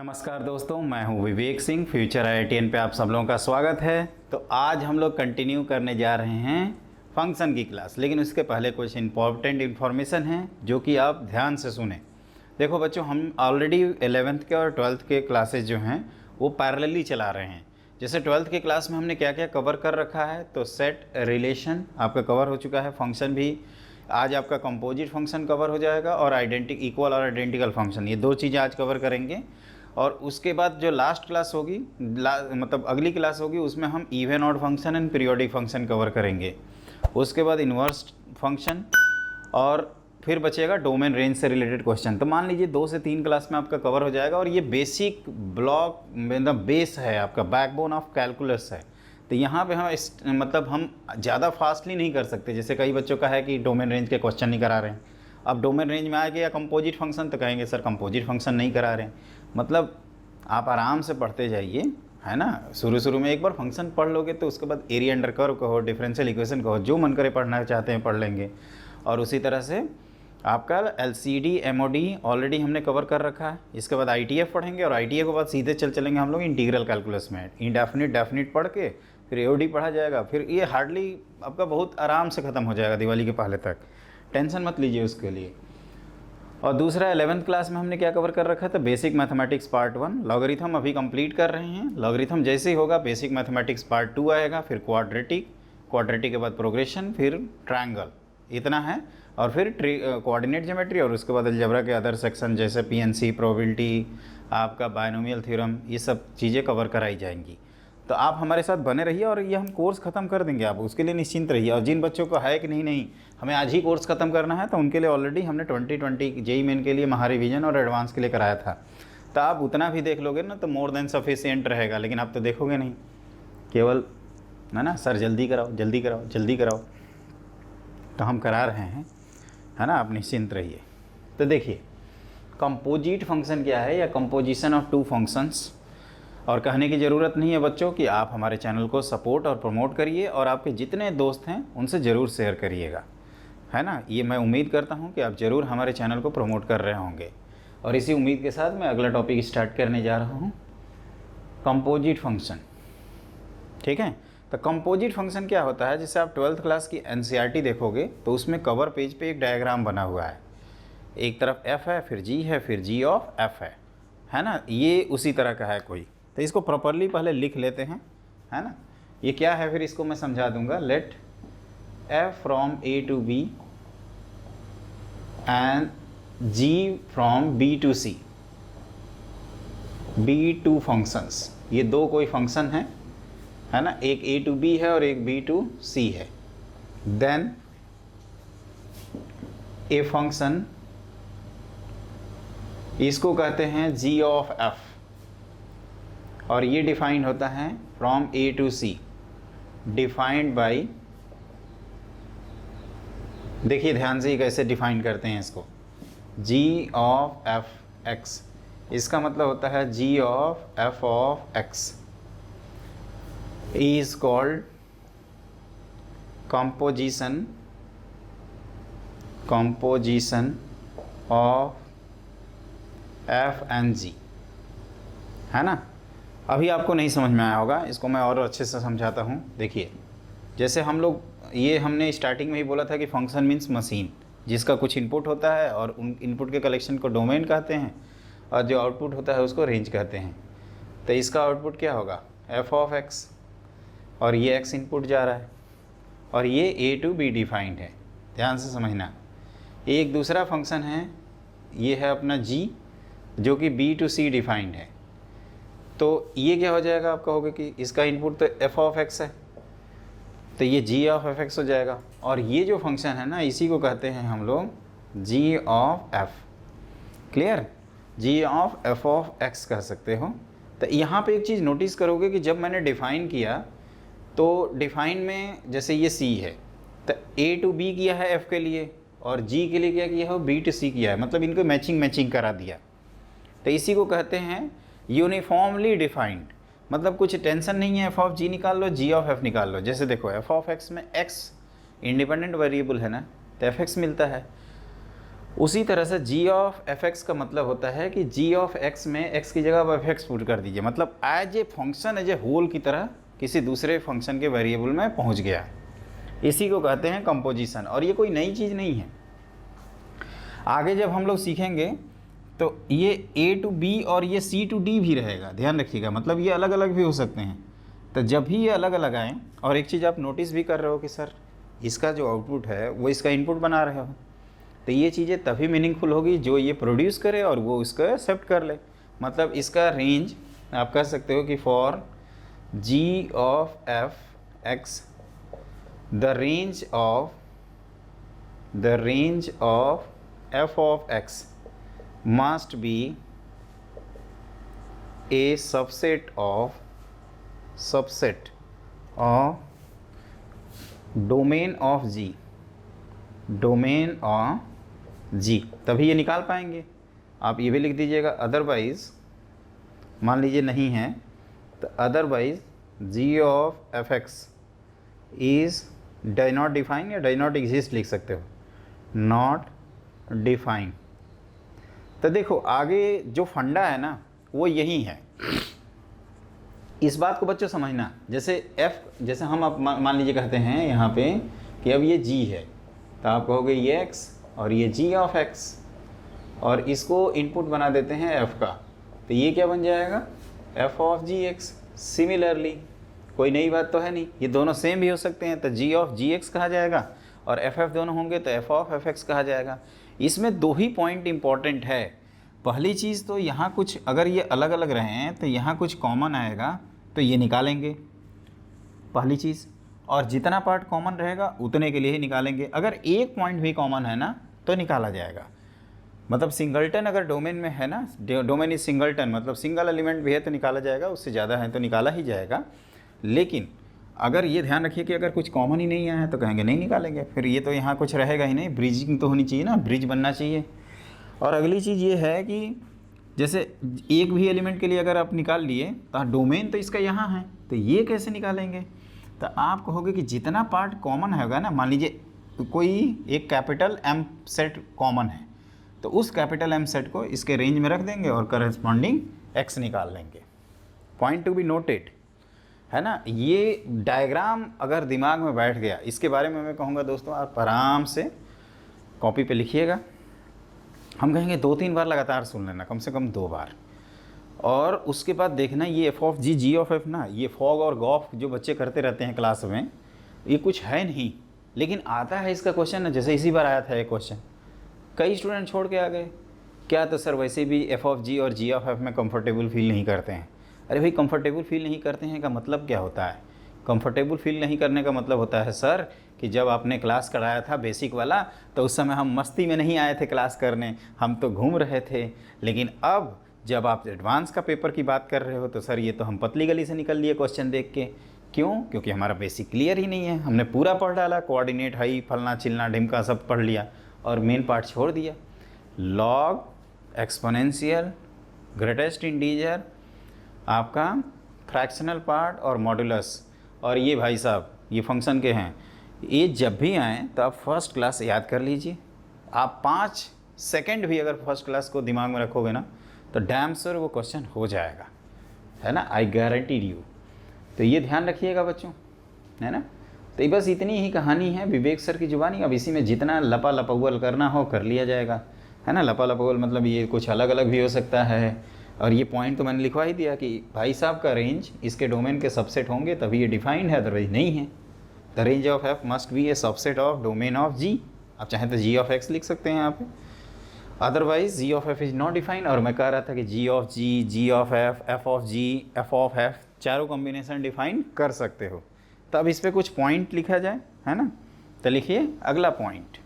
नमस्कार दोस्तों, मैं हूं विवेक सिंह। फ्यूचर IITN पे आप सब लोगों का स्वागत है। तो आज हम लोग कंटिन्यू करने जा रहे हैं फंक्शन की क्लास, लेकिन उसके पहले कुछ इंपॉर्टेंट इन्फॉर्मेशन है जो कि आप ध्यान से सुने। देखो बच्चों, हम ऑलरेडी 11th के और 12th के क्लासेज जो हैं वो पैरेलली चला रहे हैं। जैसे 12th के क्लास में हमने क्या क्या कवर कर रखा है, तो सेट, रिलेशन आपका कवर हो चुका है, फंक्शन भी। आज आपका कंपोजिट फंक्शन कवर हो जाएगा और इक्वल और आइडेंटिकल फंक्शन, ये दो चीज़ें आज कवर करेंगे। और उसके बाद जो लास्ट क्लास होगी, मतलब अगली क्लास होगी, उसमें हम even odd function and periodic function cover करेंगे। उसके बाद इन्वर्स फंक्शन, और फिर बचेगा डोमेन रेंज से रिलेटेड क्वेश्चन। तो मान लीजिए 2 से 3 क्लास में आपका कवर हो जाएगा। और ये बेसिक ब्लॉक मतलब बेस है, आपका बैकबोन ऑफ कैलकुलस है। तो यहाँ पे हम ज़्यादा फास्टली नहीं कर सकते। जैसे कई बच्चों का है कि डोमेन रेंज के क्वेश्चन नहीं करा रहे हैं। अब डोमेन रेंज में आ गया कंपोजिट फंक्शन, तो कहेंगे सर कंपोजिट फंक्शन नहीं करा रहे हैं। मतलब आप आराम से पढ़ते जाइए, है ना। शुरू में एक बार फंक्शन पढ़ लोगे तो उसके बाद एरिया अंडर कर्व कहो, डिफरेंशियल इक्वेशन कहो, जो मन करे पढ़ना चाहते हैं पढ़ लेंगे। और उसी तरह से आपका LCD MOD ऑलरेडी हमने कवर कर रखा है। इसके बाद ITF पढ़ेंगे और ITF के बाद सीधे चलेंगे हम लोग इंटीग्रल कैलकुलस में। इंडेफिनिट डेफिनिट पढ़ के फिर AOD पढ़ा जाएगा। फिर ये हार्डली आपका बहुत आराम से ख़त्म हो जाएगा दिवाली के पहले तक। टेंशन मत लीजिए उसके लिए। और दूसरा 11th क्लास में हमने क्या कवर कर रखा है, तो बेसिक मैथमेटिक्स पार्ट 1, लॉगरिथम अभी कंप्लीट कर रहे हैं। लॉगरिथम जैसे ही होगा बेसिक मैथमेटिक्स पार्ट 2 आएगा, फिर क्वाड्रेटिक के बाद प्रोग्रेशन, फिर ट्रायंगल, इतना है। और फिर कोऑर्डिनेट ज्योमेट्री, और उसके बाद अलजेब्रा के अदर सेक्शन जैसे PNC, प्रोबेबिलिटी, आपका बायनोमियल थ्योरम, ये सब चीज़ें कवर कराई जाएंगी। तो आप हमारे साथ बने रहिए और ये हम कोर्स ख़त्म कर देंगे, आप उसके लिए निश्चिंत रहिए। और जिन बच्चों को है कि नहीं हमें आज ही कोर्स ख़त्म करना है, तो उनके लिए ऑलरेडी हमने 2020 JEE मेन के लिए महा रिवीजन और एडवांस के लिए कराया था। तो आप उतना भी देख लोगे ना तो मोर देन सफिशिएंट रहेगा। लेकिन आप तो देखोगे नहीं, केवल है ना सर जल्दी कराओ जल्दी कराओ जल्दी कराओ, तो हम करा रहे हैं, है ना। आप निश्चिंत रहिए। तो देखिए कंपोजिट फंक्शन क्या है, या कंपोजिशन ऑफ टू फंक्शंस। और कहने की ज़रूरत नहीं है बच्चों कि आप हमारे चैनल को सपोर्ट और प्रमोट करिए, और आपके जितने दोस्त हैं उनसे ज़रूर शेयर करिएगा, है ना। ये मैं उम्मीद करता हूँ कि आप ज़रूर हमारे चैनल को प्रमोट कर रहे होंगे। और इसी उम्मीद के साथ मैं अगला टॉपिक स्टार्ट करने जा रहा हूँ, कंपोजिट फंक्शन। ठीक है। तो कंपोजिट फंक्शन क्या होता है, जैसे आप 12th क्लास की NCERT देखोगे तो उसमें कवर पेज पे एक डायग्राम बना हुआ है। एक तरफ F है, फिर G है, फिर G ऑफ F है ना। ये उसी तरह का है कोई। तो इसको प्रॉपरली पहले लिख लेते हैं, है ना। ये क्या है फिर इसको मैं समझा दूंगा। Let F from A to B and G from B to C be two functions. ये दो कोई फंक्शन है ना, एक A to B है और एक B to C है। देन ए फंक्शन, इसको कहते हैं G ऑफ F, और ये डिफाइंड होता है from A to C, defined by, देखिए ध्यान से ही कैसे डिफाइन करते हैं इसको, G ऑफ F X। इसका मतलब होता है G of F of X is called composition of F and G, है ना। अभी आपको नहीं समझ में आया होगा, इसको मैं और अच्छे से समझाता हूँ। देखिए जैसे हम लोग, ये हमने स्टार्टिंग में ही बोला था कि फंक्शन मीन्स मशीन, जिसका कुछ इनपुट होता है और उन इनपुट के कलेक्शन को डोमेन कहते हैं, और जो आउटपुट होता है उसको रेंज कहते हैं। तो इसका आउटपुट क्या होगा, F ऑफ X, और ये X इनपुट जा रहा है, और ये A to B डिफाइंड है, ध्यान से समझना। एक दूसरा फंक्शन है, ये है अपना G, जो कि B to C डिफाइंड है। तो ये क्या हो जाएगा, आप कहोगे कि इसका इनपुट तो F ऑफ X है, तो ये G ऑफ F(x) हो जाएगा। और ये जो फंक्शन है ना, इसी को कहते हैं हम लोग G of F। Clear, G of F of X कह सकते हो। तो यहाँ पे एक चीज़ नोटिस करोगे कि जब मैंने डिफ़ाइन किया, तो डिफ़ाइन में जैसे ये C है, तो A to B किया है F के लिए, और G के लिए क्या किया हो, B to C किया है, मतलब इनको मैचिंग करा दिया। तो इसी को कहते हैं यूनिफॉर्मली डिफाइंड। मतलब कुछ टेंशन नहीं है, F ऑफ G निकाल लो, G ऑफ F निकाल लो। जैसे देखो F ऑफ X में X इंडिपेंडेंट वेरिएबल है ना, तो Fx मिलता है। उसी तरह से जी ऑफ एफ एक्स का मतलब होता है कि जी ऑफ एक्स में एक्स की जगह आप एफ एक्स पुट कर दीजिए, मतलब as a function as a whole की तरह किसी दूसरे फंक्शन के वेरिएबल में पहुंच गया। इसी को कहते हैं कंपोजिशन, और ये कोई नई चीज़ नहीं है। आगे जब हम लोग सीखेंगे तो ये ए टू बी और ये सी टू डी भी रहेगा, ध्यान रखिएगा, मतलब ये अलग अलग भी हो सकते हैं। तो जब भी ये अलग अलग आएँ, और एक चीज़ आप नोटिस भी कर रहे हो कि सर इसका जो आउटपुट है वो इसका इनपुट बना रहे हो, तो ये चीज़ें तभी मीनिंगफुल होगी जो ये प्रोड्यूस करे और वो इसको एक्सेप्ट कर ले। मतलब इसका रेंज आप कह सकते हो कि for G of F X the range of F of X must be a subset of domain of G, domain of G, तभी ये निकाल पाएंगे। आप ये भी लिख दीजिएगा, अदरवाइज मान लीजिए नहीं है तो otherwise G of F X is does not define या डज नॉट एग्जिस्ट लिख सकते हो, नॉट डिफाइन। तो देखो आगे जो फंडा है ना वो यही है, इस बात को बच्चों समझना। जैसे f, जैसे हम अब मान लीजिए कहते हैं यहाँ पे कि अब ये g है, तो आप कहोगे ये x और ये g ऑफ x, और इसको इनपुट बना देते हैं f का, तो ये क्या बन जाएगा f ऑफ gx। सिमिलरली कोई नई बात तो है नहीं, ये दोनों सेम भी हो सकते हैं, तो g ऑफ gx कहा जाएगा, और ff दोनों होंगे तो f ऑफ fx कहा जाएगा। इसमें दो ही पॉइंट इंपॉर्टेंट है। पहली चीज़ तो यहाँ कुछ अगर ये अलग अलग रहे हैं तो यहाँ कुछ कॉमन आएगा तो ये निकालेंगे पहली चीज़, और जितना पार्ट कॉमन रहेगा उतने के लिए ही निकालेंगे। अगर एक पॉइंट भी कॉमन है ना तो निकाला जाएगा। मतलब सिंगलटन अगर डोमेन में है ना, डोमेन इज सिंगलटन, मतलब सिंगल एलिमेंट भी है तो निकाला जाएगा, उससे ज़्यादा है तो निकाला ही जाएगा। लेकिन अगर ये ध्यान रखिए कि अगर कुछ कॉमन ही नहीं आया है तो कहेंगे नहीं निकालेंगे, फिर ये तो यहाँ कुछ रहेगा ही नहीं, ब्रिजिंग तो होनी चाहिए ना, ब्रिज बनना चाहिए। और अगली चीज़ ये है कि जैसे एक भी एलिमेंट के लिए अगर आप निकाल लिए तो डोमेन तो इसका यहाँ है, तो ये कैसे निकालेंगे? तो आप कहोगे कि जितना पार्ट कॉमन होगा ना, मान लीजिए कोई एक कैपिटल एम सेट कॉमन है, तो उस कैपिटल एम सेट को इसके रेंज में रख देंगे और करस्पॉन्डिंग एक्स निकाल लेंगे। पॉइंट टू बी नोटेड है ना। ये डायग्राम अगर दिमाग में बैठ गया, इसके बारे में मैं कहूँगा दोस्तों आप आराम से कॉपी पे लिखिएगा। हम कहेंगे 2-3 बार लगातार सुन लेना, कम से कम 2 बार, और उसके बाद देखना ये F of G, G of F ना, ये फॉग और गॉफ जो बच्चे करते रहते हैं क्लास में, ये कुछ है नहीं, लेकिन आता है इसका क्वेश्चन ना। जैसे इसी बार आया था एक क्वेश्चन, कई स्टूडेंट छोड़ के आ गए। क्या? तो सर वैसे भी एफ ऑफ जी और जी ऑफ एफ में कंफर्टेबल फील नहीं करते हैं। अरे भाई कंफर्टेबल फील नहीं करते हैं का मतलब क्या होता है? कंफर्टेबल फील नहीं करने का मतलब होता है सर कि जब आपने क्लास कराया था बेसिक वाला तो उस समय हम मस्ती में नहीं आए थे क्लास करने, हम तो घूम रहे थे। लेकिन अब जब आप एडवांस का पेपर की बात कर रहे हो तो सर ये तो हम पतली गली से निकल लिए क्वेश्चन देख के। क्यों? क्योंकि हमारा बेसिक क्लियर ही नहीं है, हमने पूरा पढ़ डाला, कोऑर्डिनेट हाई फलना चिलना ढिमका सब पढ़ लिया और मेन पार्ट छोड़ दिया। लॉग, एक्सपोनेंशियल, ग्रेटेस्ट इंटीजर, आपका फ्रैक्शनल पार्ट और मॉडुलस, और ये भाई साहब ये फंक्शन के हैं। ये जब भी आएँ तो आप फर्स्ट क्लास याद कर लीजिए। आप 5 सेकंड भी अगर फर्स्ट क्लास को दिमाग में रखोगे ना तो डैम श्योर वो क्वेश्चन हो जाएगा, है ना, आई गारंटीड यू। तो ये ध्यान रखिएगा बच्चों, है ना। तो ये बस इतनी ही कहानी है विवेक सर की जुबानी। अब इसी में जितना लपा लपौल करना हो कर लिया जाएगा, है ना। लपा लपौल मतलब ये कुछ अलग अलग भी हो सकता है, और ये पॉइंट तो मैंने लिखवा ही दिया कि भाई साहब का रेंज इसके डोमेन के सबसेट होंगे तभी ये डिफाइंड है, अदरवाइज नहीं है। The range of F must be a subset of domain of G. आप चाहें तो जी ऑफ एक्स लिख सकते हैं यहाँ पे, otherwise G of F is not defined. और मैं कह रहा था कि G of G, G of F of G, F of F, चारों कॉम्बिनेशन डिफाइन कर सकते हो। तो अब इस पर कुछ पॉइंट लिखा जाए, है ना। तो लिखिए अगला पॉइंट।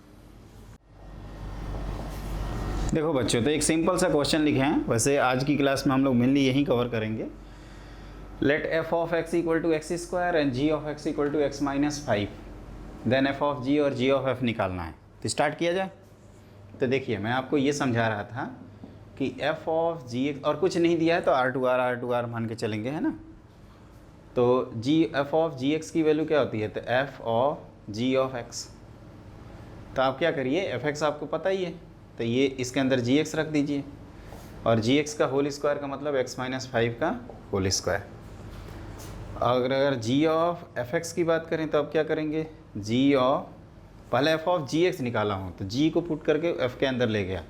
देखो बच्चों, तो एक सिंपल सा क्वेश्चन लिखे हैं, वैसे आज की क्लास में हम लोग मेनली यही कवर करेंगे। Let F of X equal to X square and G of X equal to X minus 5, then F of G और जी ऑफ एफ निकालना है। तो स्टार्ट किया जाए। तो देखिए मैं आपको ये समझा रहा था कि एफ ऑफ जी एक्स, और कुछ नहीं दिया है तो R2R मान के चलेंगे, है ना। तो G F of G X की वैल्यू क्या होती है? तो F of G of X. तो आप क्या करिए, एफ एक्स आपको पता ही है, तो ये इसके अंदर जी एक्स रख दीजिए, और जी एक्स का होल स्क्वायर का मतलब एक्स माइनस 5 का होल स्क्वायर। अगर जी ऑफ एफ एक्स की बात करें तो अब क्या करेंगे, जी ऑफ, पहले एफ ऑफ जी एक्स निकाला हूँ तो जी को पुट करके एफ के अंदर ले गया।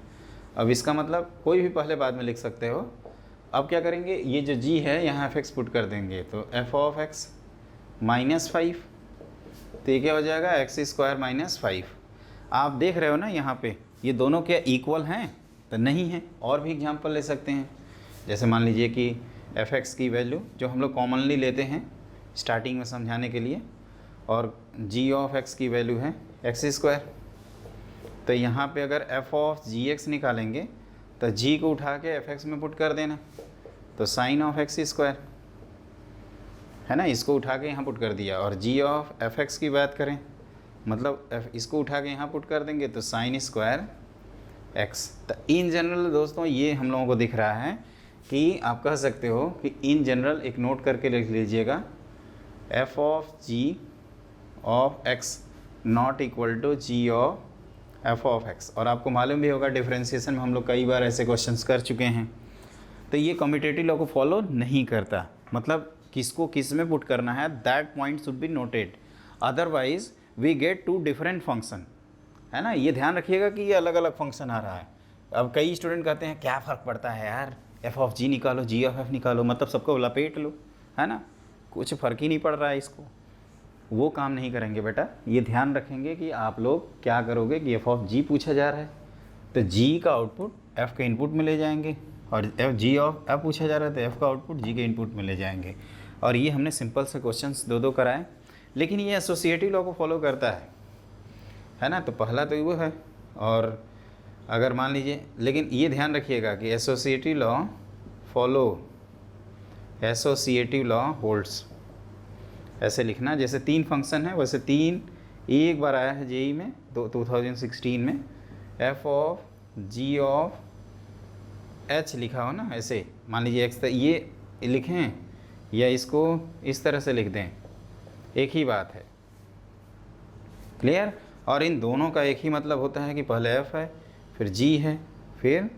अब इसका मतलब कोई भी पहले बाद में लिख सकते हो। अब क्या करेंगे, ये जो जी है यहाँ एफ एक्स पुट कर देंगे, तो एफ ऑफ एक्स माइनस 5, तो ये क्या हो जाएगा, एक्स स्क्वायर माइनस 5। आप देख रहे हो ना यहाँ पे ये दोनों क्या इक्वल हैं, तो नहीं है। और भी एग्जांपल ले सकते हैं, जैसे मान लीजिए कि एफ एक्स की वैल्यू जो हम लोग कॉमनली लेते हैं स्टार्टिंग में समझाने के लिए, और जी ऑफ एक्स की वैल्यू है एक्स स्क्वायर। तो यहाँ पे अगर एफ ऑफ जी एक्स निकालेंगे तो जी को उठा के एफ एक्स में पुट कर देना, तो साइन ऑफ एक्स स्क्वायर है ना, इसको उठा के यहाँ पुट कर दिया। और जी ऑफ एफ एक्स की बात करें, मतलब इसको उठा के यहाँ पुट कर देंगे तो साइन स्क्वायर एक्स। तो इन जनरल दोस्तों ये हम लोगों को दिख रहा है कि आप कह सकते हो कि इन जनरल एक नोट करके लिख लीजिएगा, F of G of X not equal to G of F of X. और आपको मालूम भी होगा डिफरेंशिएशन में हम लोग कई बार ऐसे क्वेश्चंस कर चुके हैं। तो ये कम्यूटेटिव लॉ को फॉलो नहीं करता, मतलब किसको किस में पुट करना है that point should be noted, otherwise we get to different function, है ना। ये ध्यान रखिएगा कि ये अलग अलग फंक्शन आ रहा है। अब कई स्टूडेंट कहते हैं क्या फ़र्क पड़ता है यार, एफ ऑफ जी निकालो, जी ऑफ एफ निकालो, मतलब सबको लपेट लो, है ना, कुछ फ़र्क ही नहीं पड़ रहा है इसको। वो काम नहीं करेंगे बेटा, ये ध्यान रखेंगे कि आप लोग क्या करोगे कि एफ ऑफ जी पूछा जा रहा है तो जी का आउटपुट एफ़ के इनपुट में ले जाएंगे, और एफ जी ऑफ एफ पूछा जा रहा है तो एफ़ का आउटपुट जी के इनपुट में ले जाएंगे। और ये हमने सिंपल से क्वेश्चंस दो कराए, लेकिन ये एसोसिएटिव लॉ को फॉलो करता है ना। तो पहला तो वो है, और अगर मान लीजिए, लेकिन ये ध्यान रखिएगा कि associative law follow, associative law holds, ऐसे लिखना। जैसे 3 फंक्शन है वैसे 3 एक बार आया है जेई में 2016 में, F of G of H लिखा हो ना, ऐसे मान लीजिए एक्स, ये लिखें या इसको इस तरह से लिख दें, एक ही बात है, क्लियर। और इन दोनों का एक ही मतलब होता है कि पहले एफ है, फिर जी है, फिर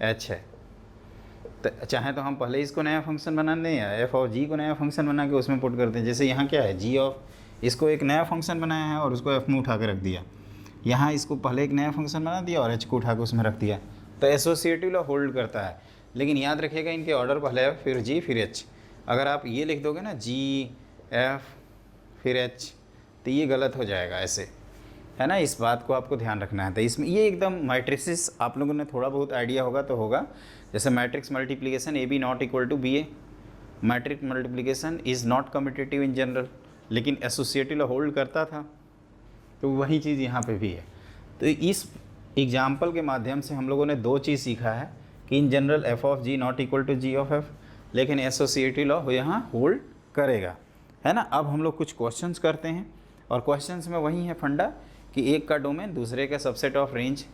एच है। तो चाहे तो हम पहले इसको नया फंक्शन बना दें या एफ और जी को नया फंक्शन बना के उसमें पुट कर दें। जैसे यहाँ क्या है, जी ऑफ, इसको एक नया फंक्शन बनाया है और उसको एफ में उठा के रख दिया, यहाँ इसको पहले एक नया फंक्शन बना दिया और एच को उठा के उसमें रख दिया। तो एसोसिएटिव लॉ होल्ड करता है, लेकिन याद रखिएगा इनके ऑर्डर पहले एफ फिर जी फिर एच। अगर आप ये लिख दोगे ना जी एफ फिर एच, तो ये गलत हो जाएगा ऐसे, है ना। इस बात को आपको ध्यान रखना है। तो इसमें ये एकदम मैट्रिसेस आप लोगों ने थोड़ा बहुत आइडिया होगा तो होगा, जैसे matrix multiplication A B not equal to B A, matrix multiplication is not commutative in general, लेकिन एसोसिएटिव लॉ होल्ड करता था, तो वही चीज़ यहाँ पे भी है। तो इस एग्जाम्पल के माध्यम से हम लोगों ने 2 चीज़ सीखा है कि in general F of G not equal to G of F, लेकिन एसोसिएटिव लॉ यहाँ होल्ड करेगा, है ना। अब हम लोग कुछ क्वेश्चंस करते हैं, और क्वेश्चंस में वही है फंडा कि एक का डोमेन दूसरे के सबसेट ऑफ रेंज,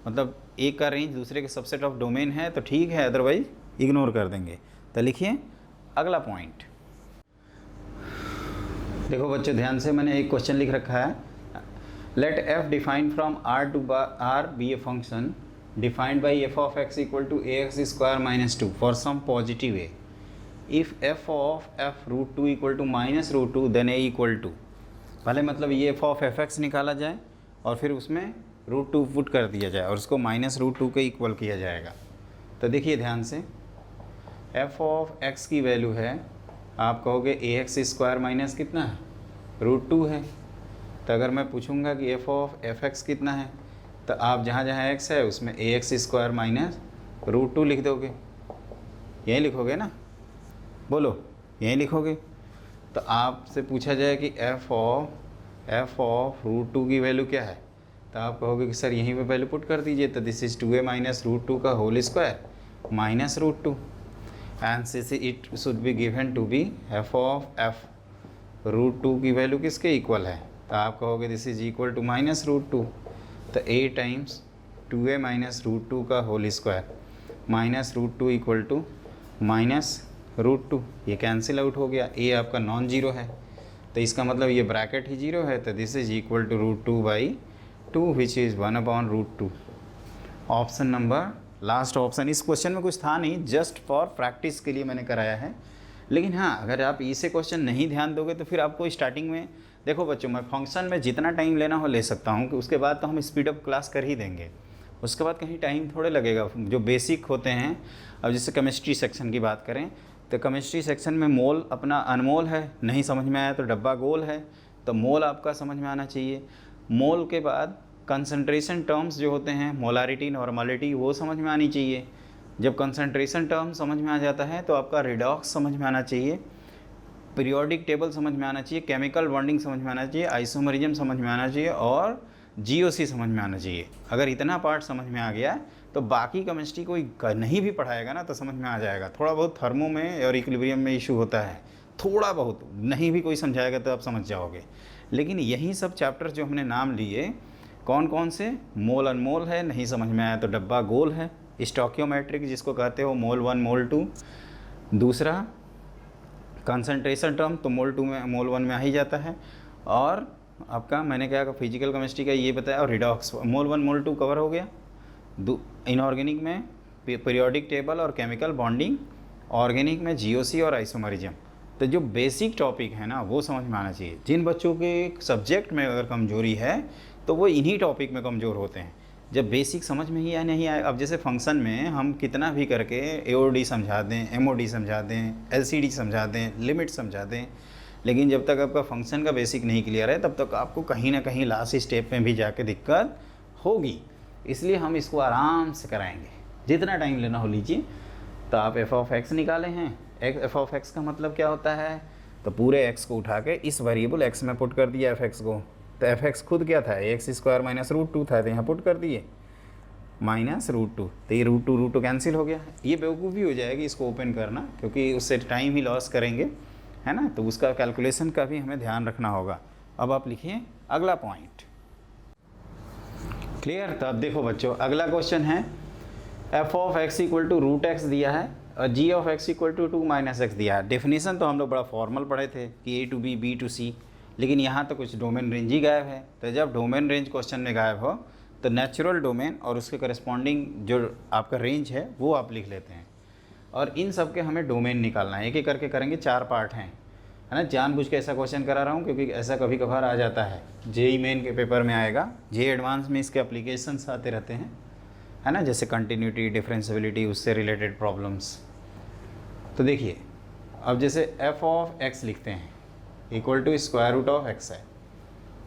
मतलब एक का रेंज दूसरे के सबसेट ऑफ डोमेन है तो ठीक है, अदरवाइज इग्नोर कर देंगे। तो लिखिए अगला पॉइंट, देखो बच्चों ध्यान से, मैंने एक क्वेश्चन लिख रखा है, let F defined from R to R be a function defined by F of X equal to A X square minus 2 for some positive A, if F of F root 2 equal to minus root 2 then A equal to, पहले मतलब ये F of F x निकाला जाए और फिर उसमें root 2 put कर दिया जाए और उसको माइनस रूट 2 के इक्वल किया जाएगा। तो देखिए ध्यान से, एफ ऑफ एक्स की वैल्यू है, आप कहोगे ए एक्स स्क्वायर माइनस कितना है, रूट 2 है। तो अगर मैं पूछूंगा कि एफ ऑफ एफ एक्स कितना है, तो आप जहाँ जहाँ एक्स है उसमें ए एक्स स्क्वायर माइनस रूट 2 लिख दोगे, यहीं लिखोगे ना, बोलो यहीं लिखोगे। तो आपसे पूछा जाए कि एफ ऑफ रूट 2 की वैल्यू क्या है, तो आप कहोगे कि सर यहीं पे वैल्यू पुट कर दीजिए, तो this is 2a minus root 2 का whole square minus root 2, and since it should be given to be F of F root 2 की वैल्यू किसके इक्वल है, तो आप कहोगे this is equal to minus root 2, तो a times 2a minus root 2 का whole square minus root 2 equal to minus root 2, ये कैंसिल आउट हो गया, a आपका नॉन जीरो है, तो इसका मतलब ये ब्रैकेट ही जीरो है, तो this is equal to root 2 by 2 which is 1 upon root 2। Option number last option. इस क्वेश्चन में कुछ था नहीं, जस्ट फॉर प्रैक्टिस के लिए मैंने कराया है। लेकिन हाँ, अगर आप इसे क्वेश्चन नहीं ध्यान दोगे तो फिर आपको स्टार्टिंग में, देखो बच्चों, मैं फंक्शन में जितना टाइम लेना हो ले सकता हूँ, कि उसके बाद तो हम स्पीड अप क्लास कर ही देंगे, उसके बाद कहीं टाइम थोड़े लगेगा। जो बेसिक होते हैं, अब जैसे केमिस्ट्री सेक्शन की बात करें तो केमिस्ट्री सेक्शन में मोल अपना अनमोल है, नहीं समझ में आया तो डब्बा गोल है, तो मोल आपका समझ में आना चाहिए। मोल के बाद कंसंट्रेशन टर्म्स जो होते हैं, मोलारिटी, नॉर्मलिटी, वो समझ में आनी चाहिए। जब कंसंट्रेशन टर्म समझ में आ जाता है तो आपका रिडॉक्स समझ में आना चाहिए, पीरियोडिक टेबल समझ में आना चाहिए, केमिकल बॉन्डिंग समझ में आना चाहिए, आइसोमरिज्म समझ में आना चाहिए और जीओसी समझ में आना चाहिए। अगर इतना पार्ट समझ में आ गया तो बाकी केमिस्ट्री कोई नहीं भी पढ़ाएगा ना तो समझ में आ जाएगा। थोड़ा बहुत थर्मो में और इक्विलिब्रियम में इशू होता है, थोड़ा बहुत, नहीं भी कोई समझाएगा तो आप समझ जाओगे। लेकिन यही सब चैप्टर जो हमने नाम लिए, कौन कौन से, मोल अनमोल है, नहीं समझ में आया तो डब्बा गोल है, स्टोकियोमेट्रिक जिसको कहते हो मोल 1 मोल 2, दूसरा कंसंट्रेशन टर्म तो मोल 2 में मोल 1 में आ ही जाता है, और आपका मैंने क्या कहा फिजिकल केमिस्ट्री का ये बताया, और रिडॉक्स मोल 1 मोल 2 कवर हो गया। इनऑर्गेनिक में पीरियोडिक टेबल और केमिकल बॉन्डिंग, ऑर्गेनिक में जीओसी और आइसोमरिज्म। तो जो बेसिक टॉपिक है ना वो समझ में आना चाहिए। जिन बच्चों के सब्जेक्ट में अगर कमजोरी है तो वो इन्हीं टॉपिक में कमज़ोर होते हैं, जब बेसिक समझ में ही नहीं आए। अब जैसे फंक्शन में हम कितना भी करके एओडी समझा दें, एमओडी समझा दें, एलसीडी समझा दें, लिमिट समझा दें, लेकिन जब तक आपका फंक्शन का बेसिक नहीं क्लियर है तब तक आपको कहीं ना कहीं लास्ट स्टेप में भी जाके दिक्कत होगी। इसलिए हम इसको आराम से कराएंगे, जितना टाइम लेना हो लीजिए। तो आप एफ ऑफ एक्स निकाले हैं, एफ ऑफ एक्स का मतलब क्या होता है, तो पूरे एक्स को उठा के इस वेरिएबल एक्स में पुट कर दिया एफ एक्स को। तो एफ एक्स खुद क्या था, एक्स स्क्वायर माइनस रूट 2 था, तो यहाँ पुट कर दिए माइनस रूट 2, तो ये रूट टू कैंसिल हो गया। ये बेवकूफ़ी हो जाएगी इसको ओपन करना, क्योंकि उससे टाइम ही लॉस करेंगे, है ना। तो उसका कैलकुलेशन का भी हमें ध्यान रखना होगा। अब आप लिखिए अगला पॉइंट, क्लियर। तो अब देखो बच्चों, अगला क्वेश्चन है F of X equal to root X दिया है और G of X equal to 2 minus X दिया है। डेफिनेशन तो हम लोग बड़ा फॉर्मल पढ़े थे कि ए टू बी, बी टू सी, लेकिन यहाँ तो कुछ डोमेन रेंज ही गायब है। तो जब डोमेन रेंज क्वेश्चन में गायब हो तो नेचुरल डोमेन और उसके करस्पॉन्डिंग जो आपका रेंज है वो आप लिख लेते हैं, और इन सब के हमें डोमेन निकालना है। एक एक करके करेंगे, 4 पार्ट हैं, है ना। जानबूझ के ऐसा क्वेश्चन करा रहा हूँ क्योंकि ऐसा कभी कभार आ जाता है, जेई मेन के पेपर में आएगा, जेई एडवांस में इसके एप्लीकेशंस आते रहते हैं, है ना, जैसे कंटिन्यूटी, डिफरेंशियबिलिटी, उससे रिलेटेड प्रॉब्लम्स। तो देखिए, अब जैसे एफ ऑफ एक्स लिखते हैं equal to square root of X है,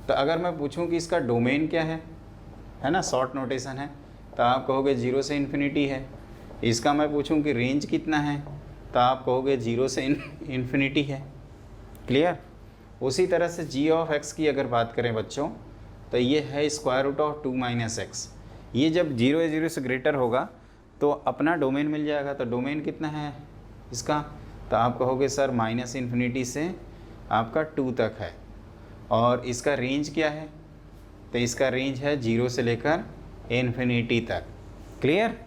तो अगर मैं पूछूं कि इसका डोमेन क्या है ना, शॉर्ट नोटेशन है, तो आप कहोगे 0 से इन्फिनिटी है। इसका मैं पूछूं कि रेंज कितना है, तो आप कहोगे 0 से इन्फिनिटी है, क्लियर। उसी तरह से जी ऑफ एक्स की अगर बात करें बच्चों, तो ये है square root of 2 minus X. ये जब 0 से ग्रेटर होगा तो अपना डोमेन मिल जाएगा। तो डोमेन कितना है इसका, तो आप कहोगे सर माइनस इन्फिनिटी से आपका 2 तक है, और इसका रेंज क्या है, तो इसका रेंज है 0 से लेकर इन्फिनिटी तक, क्लियर।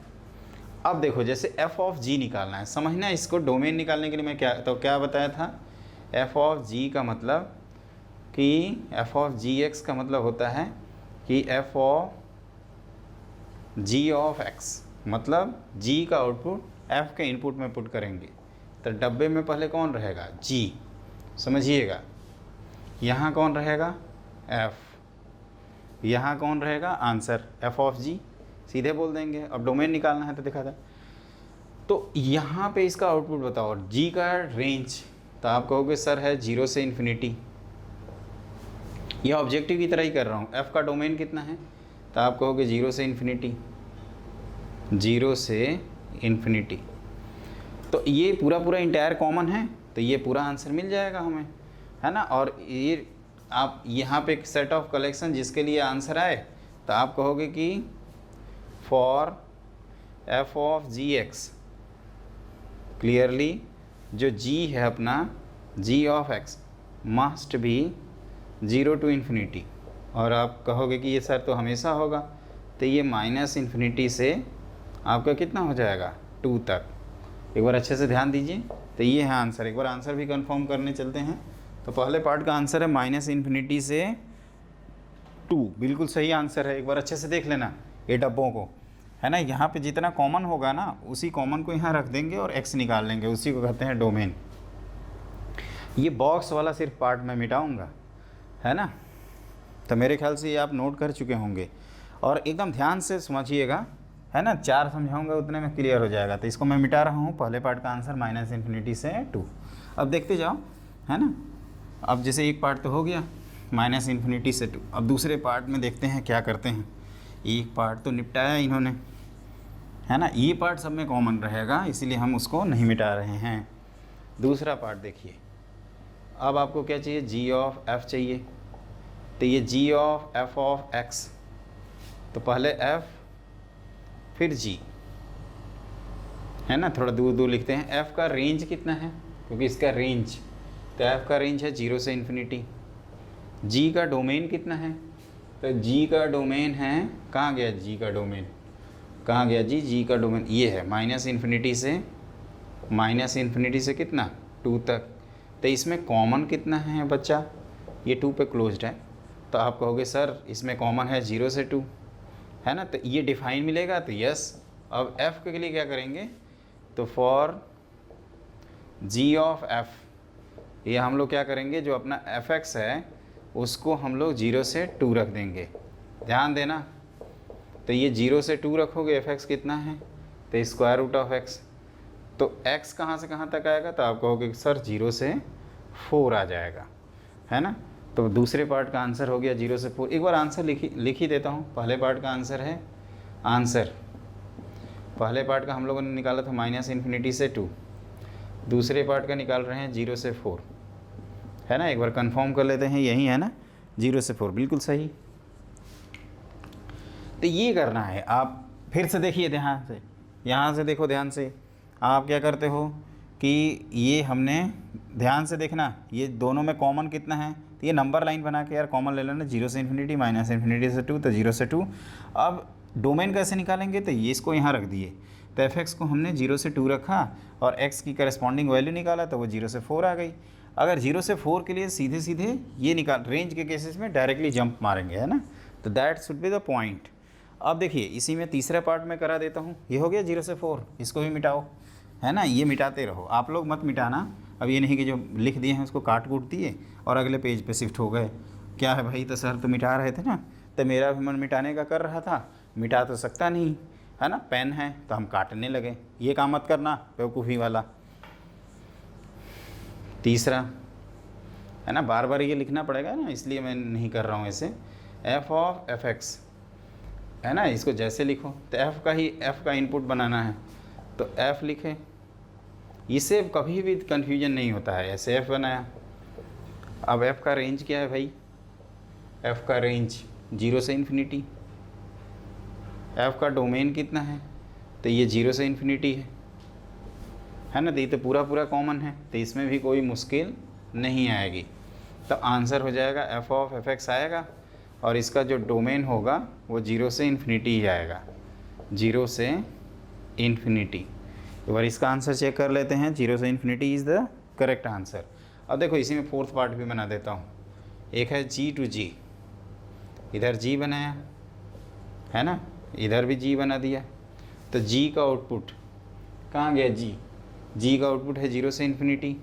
अब देखो, जैसे एफ ऑफ जी निकालना है, समझना इसको। डोमेन निकालने के लिए मैं क्या बताया था, एफ ऑफ जी का मतलब कि एफ ऑफ जी एक्स का मतलब होता है कि F of G of X, मतलब जी का आउटपुट एफ के इनपुट में पुट करेंगे। तो डब्बे में पहले कौन रहेगा, जी, समझिएगा। यहाँ कौन रहेगा, एफ, यहाँ कौन रहेगा, आंसर एफ ऑफ जी, सीधे बोल देंगे। अब डोमेन निकालना है तो दिखा था। तो यहाँ पे इसका आउटपुट बताओ, जी का रेंज, तो आप कहोगे सर है 0 से इन्फिनिटी। यह ऑब्जेक्टिव की तरह ही कर रहा हूँ। एफ का डोमेन कितना है, तो आप कहोगे 0 से इन्फिनिटी, 0 से इन्फिनिटी। तो ये पूरा इंटायर कॉमन है, तो ये पूरा आंसर मिल जाएगा हमें, है ना। और ये आप यहाँ पे एक सेट ऑफ कलेक्शन जिसके लिए आंसर आए, तो आप कहोगे कि for F of G X, clearly जो g है अपना, g ऑफ x मस्ट भी 0 टू इन्फिनिटी। और आप कहोगे कि ये सर तो हमेशा होगा, तो ये माइनस इन्फिनिटी से आपका कितना हो जाएगा, 2 तक। एक बार अच्छे से ध्यान दीजिए। तो ये है आंसर। एक बार आंसर भी कंफर्म करने चलते हैं। तो पहले पार्ट का आंसर है माइनस इन्फिनिटी से 2, बिल्कुल सही आंसर है। एक बार अच्छे से देख लेना ये डब्बों को। है ना। यहाँ पे जितना कॉमन होगा ना उसी कॉमन को यहाँ रख देंगे और x निकाल लेंगे, उसी को कहते हैं डोमेन। ये बॉक्स वाला सिर्फ पार्ट मैं मिटाऊंगा, है ना। तो मेरे ख्याल से ये आप नोट कर चुके होंगे और एकदम ध्यान से समझिएगा, है ना। 4 समझाऊंगा उतने में क्लियर हो जाएगा। तो इसको मैं मिटा रहा हूँ, पहले पार्ट का आंसर -∞ से 2। अब देखते जाओ, है ना। अब जैसे एक पार्ट तो हो गया -∞ से 2, अब दूसरे पार्ट में देखते हैं क्या करते हैं। एक पार्ट तो निपटाया इन्होंने, है ना। ये पार्ट सब में कॉमन रहेगा इसीलिए हम उसको नहीं मिटा रहे हैं। दूसरा पार्ट देखिए, अब आपको क्या चाहिए, g ऑफ f चाहिए। तो ये g of f of x, तो पहले f फिर g, है ना। थोड़ा दूर दूर लिखते हैं। f का रेंज कितना है, क्योंकि इसका रेंज, तो f का रेंज है 0 से ∞। g का डोमेन कितना है, तो g का डोमेन है, कहाँ गया g का डोमेन, कहाँ गया g का डोमेन ये है -∞ से कितना 2 तक। तो इसमें कॉमन कितना है बच्चा, ये 2 पे क्लोज्ड है। तो आप कहोगे सर इसमें कॉमन है 0 से 2, है ना। तो ये डिफाइन मिलेगा, तो यस। अब f के लिए क्या करेंगे, तो फॉर g ऑफ f, ये हम लोग क्या करेंगे, जो अपना fx है उसको हम लोग 0 से 2 रख देंगे। ध्यान देना, तो ये 0 से 2 रखोगे, fx कितना है, तो स्क्वायर रूट ऑफ x। तो x कहाँ से कहाँ तक आएगा, तो आप कहोगे सर 0 से 4 आ जाएगा, है ना। तो दूसरे पार्ट का आंसर हो गया 0 से 4। एक बार आंसर लिख ही देता हूँ। पहले पार्ट का आंसर है, पहले पार्ट का हम लोगों ने निकाला था -∞ से 2, दूसरे पार्ट का निकाल रहे हैं 0 से 4, है ना। एक बार कंफर्म कर लेते हैं, यही है ना, 0 से 4 बिल्कुल सही। तो ये करना है। आप फिर से देखिए ध्यान से, यहाँ से देखो ध्यान से। आप क्या करते हो कि ये हमने ध्यान से देखना, ये दोनों में कॉमन कितना है, तो ये नंबर लाइन बना के यार कॉमन ले लेना, 0 से ∞, -∞ से 2, तो 0 से 2। अब डोमेन कैसे निकालेंगे, तो ये इसको यहाँ रख दिए, तो f(x) को हमने 0 से 2 रखा और x की करस्पॉन्डिंग वैल्यू निकाला, तो वो 0 से 4 आ गई। अगर 0 से 4 के लिए सीधे सीधे ये निकाल, रेंज के केसेस में डायरेक्टली जंप मारेंगे, है ना। तो that should be the point. अब देखिए इसी में तीसरा पार्ट में करा देता हूँ। ये हो गया 0 से 4, इसको भी मिटाओ, है ना। ये मिटाते रहो, आप लोग मत मिटाना। अब ये नहीं कि जो लिख दिए हैं उसको काट कूट दिए और अगले पेज पे शिफ्ट हो गए। क्या है भाई, तो सर तो मिटा रहे थे ना, तो मेरा भी मन मिटाने का कर रहा था, मिटा तो सकता नहीं, है ना। पेन है तो हम काटने लगे, ये काम मत करना बेवकूफ़ी वाला। तीसरा, है ना, बार बार ये लिखना पड़ेगा ना, इसलिए मैं नहीं कर रहा हूँ ऐसे। f ऑफ fx, है ना, इसको जैसे लिखो, तो f का इनपुट बनाना है, तो f लिखे। इससे कभी भी कन्फ्यूजन नहीं होता है, ऐसे f बनाया। अब f का रेंज क्या है भाई, f का रेंज 0 से ∞। f का डोमेन कितना है, तो ये 0 से ∞ है ना। तो ये तो पूरा पूरा कॉमन है, तो इसमें भी कोई मुश्किल नहीं आएगी। तो आंसर हो जाएगा f ऑफ fx आएगा, और इसका जो डोमेन होगा वो 0 से ∞ ही आएगा, 0 से ∞। एक बार इसका आंसर चेक कर लेते हैं। 0 से ∞ इज़ द करेक्ट आंसर। अब देखो इसी में फोर्थ पार्ट भी बना देता हूँ। एक है g टू g, इधर g बनाया, है ना, इधर भी g बना दिया। तो g का आउटपुट कहाँ गया, g का आउटपुट है 0 से ∞,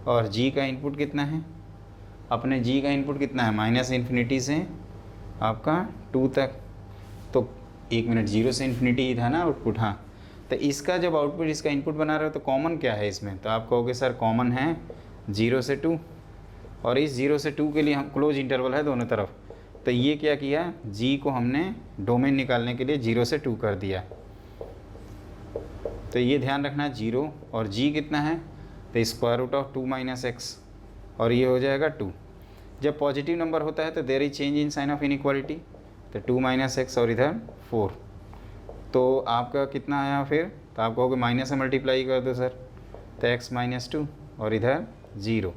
और g का इनपुट कितना है, अपने g का इनपुट कितना है, -∞ से आपका 2 तक। तो 1 मिनट, 0 से ∞ था ना आउटपुट, हाँ। तो इसका जब आउटपुट इसका इनपुट बना रहे हो तो कॉमन क्या है इसमें, तो आप कहोगे सर कॉमन है 0 से 2, और इस 0 से 2 के लिए हम क्लोज इंटरवल है दोनों तरफ। तो ये क्या किया, g को हमने डोमेन निकालने के लिए 0 से 2 कर दिया। तो ये ध्यान रखना 0 और g कितना है, तो स्क्वायर रूट ऑफ 2 - x, और ये हो जाएगा 2। जब पॉजिटिव नंबर होता है तो there is change in sign of inequality, तो 2 - x और इधर 4। तो आपका कितना आया फिर, तो आप कहोगे माइनस से मल्टीप्लाई कर दो सर, तो x - 2 और इधर 0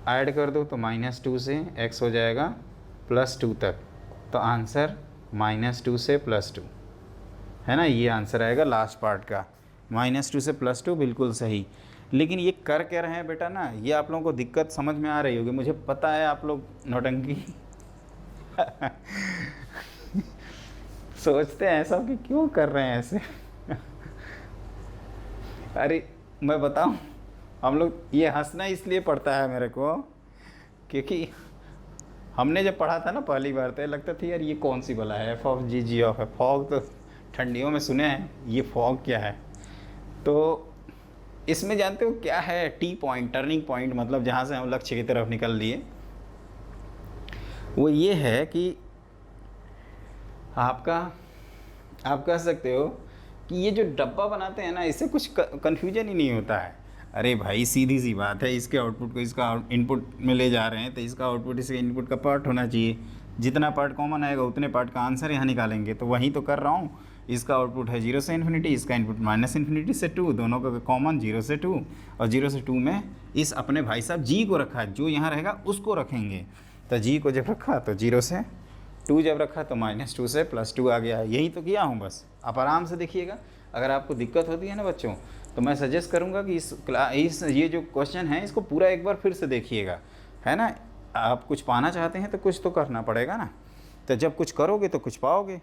ऐड कर दो, तो -2 से x हो जाएगा +2 तक। तो आंसर -2 से +2, है ना। ये आंसर आएगा लास्ट पार्ट का, -2 से +2 बिल्कुल सही। लेकिन ये कर क्या रहे हैं बेटा ना, ये आप लोगों को दिक्कत समझ में आ रही होगी, मुझे पता है आप लोग नौटंकी सोचते हैं ऐसा कि क्यों कर रहे हैं ऐसे। अरे मैं बताऊं, हम लोग ये हंसना इसलिए पड़ता है मेरे को, क्योंकि हमने जब पढ़ा था ना पहली बार, तो लगता था यार ये कौन सी बला है, F of G G of है। फॉग तो ठंडियों में सुने हैं, ये फॉग क्या है। तो इसमें जानते हो क्या है, टी पॉइंट, टर्निंग पॉइंट, मतलब जहाँ से हम लक्ष्य की तरफ निकल लिए, वो ये है कि आप कह सकते हो कि ये जो डब्बा बनाते हैं ना, इससे कुछ कन्फ्यूजन ही नहीं होता है। अरे भाई सीधी सी बात है, इसके आउटपुट को इसका इनपुट में ले जा रहे हैं, तो इसका आउटपुट इसके इनपुट का पार्ट होना चाहिए। जितना पार्ट कॉमन आएगा उतने पार्ट का आंसर यहाँ निकालेंगे। तो वही तो कर रहा हूँ। इसका आउटपुट है 0 से इन्फिनिटी, इसका इनपुट -∞ से 2, दोनों का कॉमन 0 से 2, और 0 से 2 में इस अपने भाई साहब जी को रखा है, जो यहाँ रहेगा उसको रखेंगे। तो जी को जब रखा तो 0 से 2, जब रखा तो -2 से +2 आ गया है। यही तो किया हूँ बस। आप आराम से देखिएगा। अगर आपको दिक्कत होती है ना बच्चों, तो मैं सजेस्ट करूँगा कि इस ये जो क्वेश्चन है इसको पूरा एक बार फिर से देखिएगा, है ना। आप कुछ पाना चाहते हैं तो कुछ तो करना पड़ेगा ना, तो जब कुछ करोगे तो कुछ पाओगे,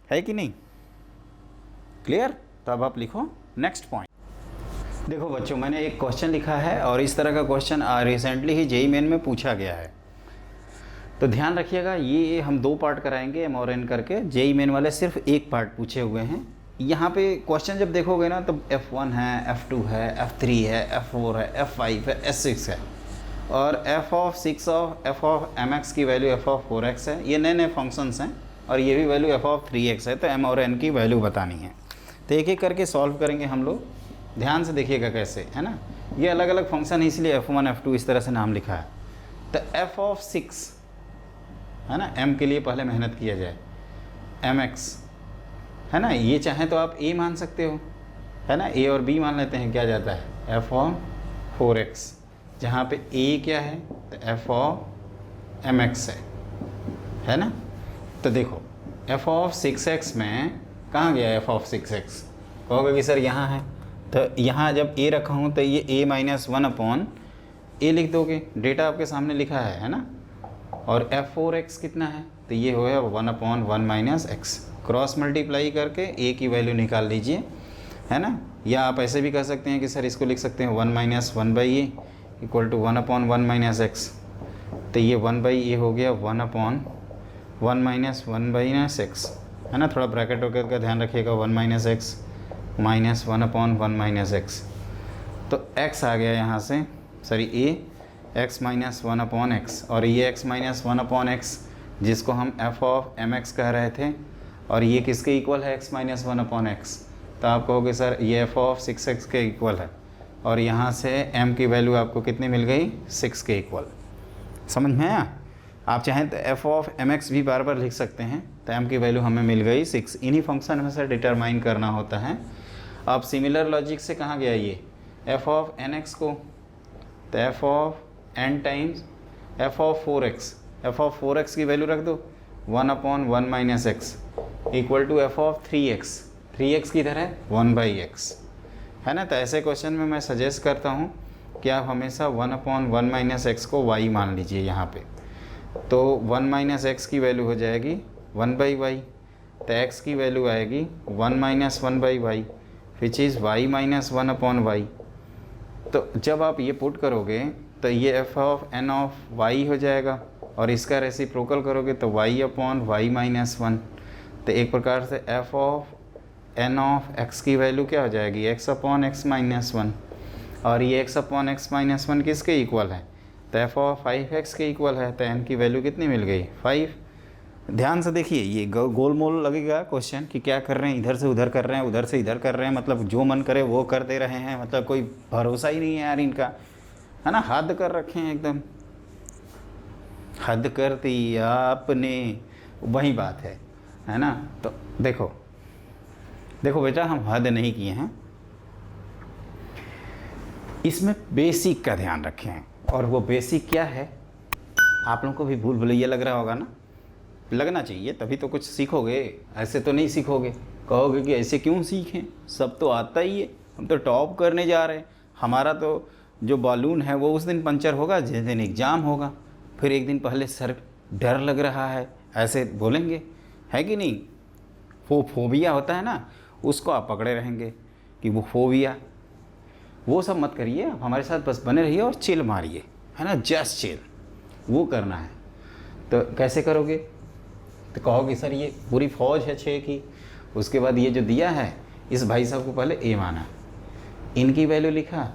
है कि नहीं। क्लियर। तो अब आप लिखो नेक्स्ट पॉइंट। देखो बच्चों, मैंने एक क्वेश्चन लिखा है और इस तरह का क्वेश्चन रिसेंटली ही जेईई मेन में पूछा गया है। तो ध्यान रखिएगा, ये हम 2 पार्ट कराएंगे एम और एन करके। जेईई मेन वाले सिर्फ एक पार्ट पूछे हुए हैं। यहाँ पे क्वेश्चन जब देखोगे ना, तो F1 है, F2 है, F3 है, F4 है, F5 है, S6 है, और f ऑफ mx की वैल्यू f ऑफ 4x है। ये नए नए फंक्शंस हैं, और ये भी वैल्यू f ऑफ 3x है। तो m और n की वैल्यू बतानी है। तो एक एक करके सॉल्व करेंगे हम लोग। ध्यान से देखिएगा कैसे, है ना। ये अलग अलग फंक्शन है, इसलिए F1 F2 इस तरह से नाम लिखा है। तो f ऑफ 6, है ना, m के लिए पहले मेहनत किया जाए, mx, है ना। ये चाहे तो आप a मान सकते हो, है ना, a और b मान लेते हैं, क्या जाता है f ऑफ 4x, जहाँ पे a क्या है तो f ऑफ mx है ना। तो देखो f ऑफ 6x में कहाँ गया f ऑफ 6x, कहोगे कि सर यहाँ है। तो यहाँ जब a रखा हूँ तो ये a - 1/a लिख दोगे, डेटा आपके सामने लिखा है ना। और f4x कितना है, तो ये हो गया 1/1 - x। क्रॉस मल्टीप्लाई करके a की वैल्यू निकाल लीजिए, है ना। या आप ऐसे भी कह सकते हैं कि सर इसको लिख सकते हैं 1 - 1/a = 1/1 - x। तो ये 1/a हो गया 1/1 - 1 - x, है ना। थोड़ा ब्रैकेट वगैरह का ध्यान रखिएगा, 1 - x -1/1 - x। तो x आ गया यहाँ से, सॉरी a, x - 1/x, और ये x - 1/x जिसको हम f ऑफ mx कह रहे थे, और ये किसके इक्वल है, x - 1/x। तो आप कहोगे सर ये f ऑफ 6x के इक्वल है, और यहाँ से m की वैल्यू आपको कितनी मिल गई, 6 के इक्वल। समझ में आया। आप चाहें तो f ऑफ mx भी बार बार लिख सकते हैं। तो m की वैल्यू हमें मिल गई 6। इन्हीं फंक्शन में से डिटरमाइन करना होता है। अब सिमिलर लॉजिक से कहाँ गया ये f ऑफ nx को, तो f of n times f of 4x, f of 4x की वैल्यू रख दो 1/1 - x equal to f of 3x। 3x किधर है, 1/x, है ना। तो ऐसे क्वेश्चन में मैं सजेस्ट करता हूँ कि आप हमेशा 1/1 - x को y मान लीजिए यहाँ पे। तो 1 - x की वैल्यू हो जाएगी 1/y, तो x की वैल्यू आएगी 1 - 1/y, which is y - 1/y। तो जब आप ये पुट करोगे तो ये f of n of y हो जाएगा, और इसका रेसिप्रोकल करोगे तो y/y - 1। तो एक प्रकार से f of n of x की वैल्यू क्या हो जाएगी, x/x - 1, और ये x/x - 1 किसके इक्वल है, तो f ऑफ 5x के इक्वल है। तो n की वैल्यू कितनी मिल गई, 5। ध्यान से देखिए, ये गोल मोल लगेगा क्वेश्चन कि क्या कर रहे हैं, इधर से उधर कर रहे हैं, उधर से इधर कर रहे हैं, मतलब जो मन करे वो कर दे रहे हैं, मतलब कोई भरोसा ही नहीं है यार इनका, है ना। हद कर रखे हैं एकदम, हद कर दी आपने, वही बात है ना। तो देखो देखो बेटा, हम हद नहीं किए हैं, इसमें बेसिक का ध्यान रखें हैं। और वो बेसिक क्या है, आप लोगों को भी भूल भुलैया लग रहा होगा ना, लगना चाहिए, तभी तो कुछ सीखोगे। ऐसे तो नहीं सीखोगे, कहोगे कि ऐसे क्यों सीखें, सब तो आता ही है, हम तो टॉप करने जा रहे हैं। हमारा तो जो बालून है वो उस दिन पंचर होगा जिस दिन एग्ज़ाम होगा, फिर एक दिन पहले सर डर लग रहा है, ऐसे बोलेंगे, है कि नहीं। फोबिया होता है ना, उसको आप पकड़े रहेंगे कि वो फोबिया, वो सब मत करिए, आप हमारे साथ बस बने रहिए और चिल मारिए, है ना, जस्ट चिल, वो करना है। तो कैसे करोगे? तो कहोगे सर ये पूरी फौज है 6 की, उसके बाद ये जो दिया है इस भाई साहब को पहले ए माना, इनकी वैल्यू लिखा,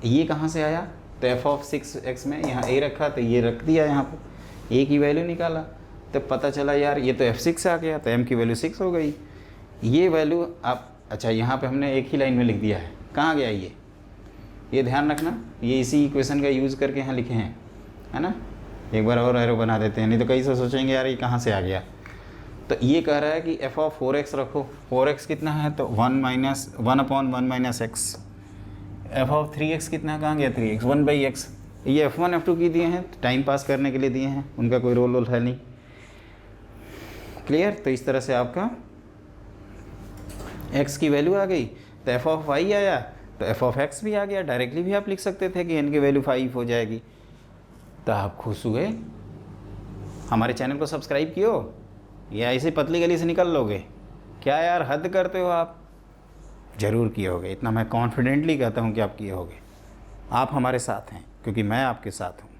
ये कहाँ से आया? तो f(6x) में यहाँ a रखा तो ये रख दिया यहाँ पर, a की वैल्यू निकाला तो पता चला यार ये तो f6 आ गया, तो m की वैल्यू 6 हो गई। ये वैल्यू आप, अच्छा यहाँ पे हमने एक ही लाइन में लिख दिया है, कहाँ गया ये ध्यान रखना, ये इसी इक्वेशन का यूज़ करके यहाँ लिखे हैं, है ना। एक बार और एरो बना देते हैं, नहीं तो कई से सोचेंगे यार ये कहाँ से आ गया। तो ये कह रहा है कि f(4x) रखो, 4x कितना है तो 1/1 - x, f(3x) कितना है, कहाँ गया 3x, 1/x। ये f1 f2 की दिए हैं, टाइम पास करने के लिए दिए हैं, उनका कोई रोल है नहीं। क्लियर? तो इस तरह से आपका x की वैल्यू आ गई, तो f(y) आया तो f(x) भी आ गया। डायरेक्टली भी आप लिख सकते थे कि n की वैल्यू 5 हो जाएगी। तो आप खुश हुए, हमारे चैनल को सब्सक्राइब कियो या ऐसे पतली गली से निकल लोगे? क्या यार हद करते हो आप? ज़रूर किए होगे, इतना मैं कॉन्फिडेंटली कहता हूँ कि आप किए होगे। आप हमारे साथ हैं क्योंकि मैं आपके साथ हूँ,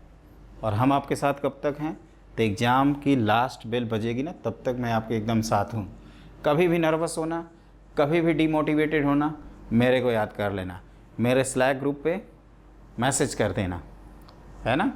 और हम आपके साथ कब तक हैं? तो एग्ज़ाम की लास्ट बेल बजेगी ना, तब तक मैं आपके एकदम साथ हूँ। कभी भी नर्वस होना, कभी भी डिमोटिवेटेड होना, मेरे को याद कर लेना, मेरे स्लैक ग्रुप पे मैसेज कर देना, है ना।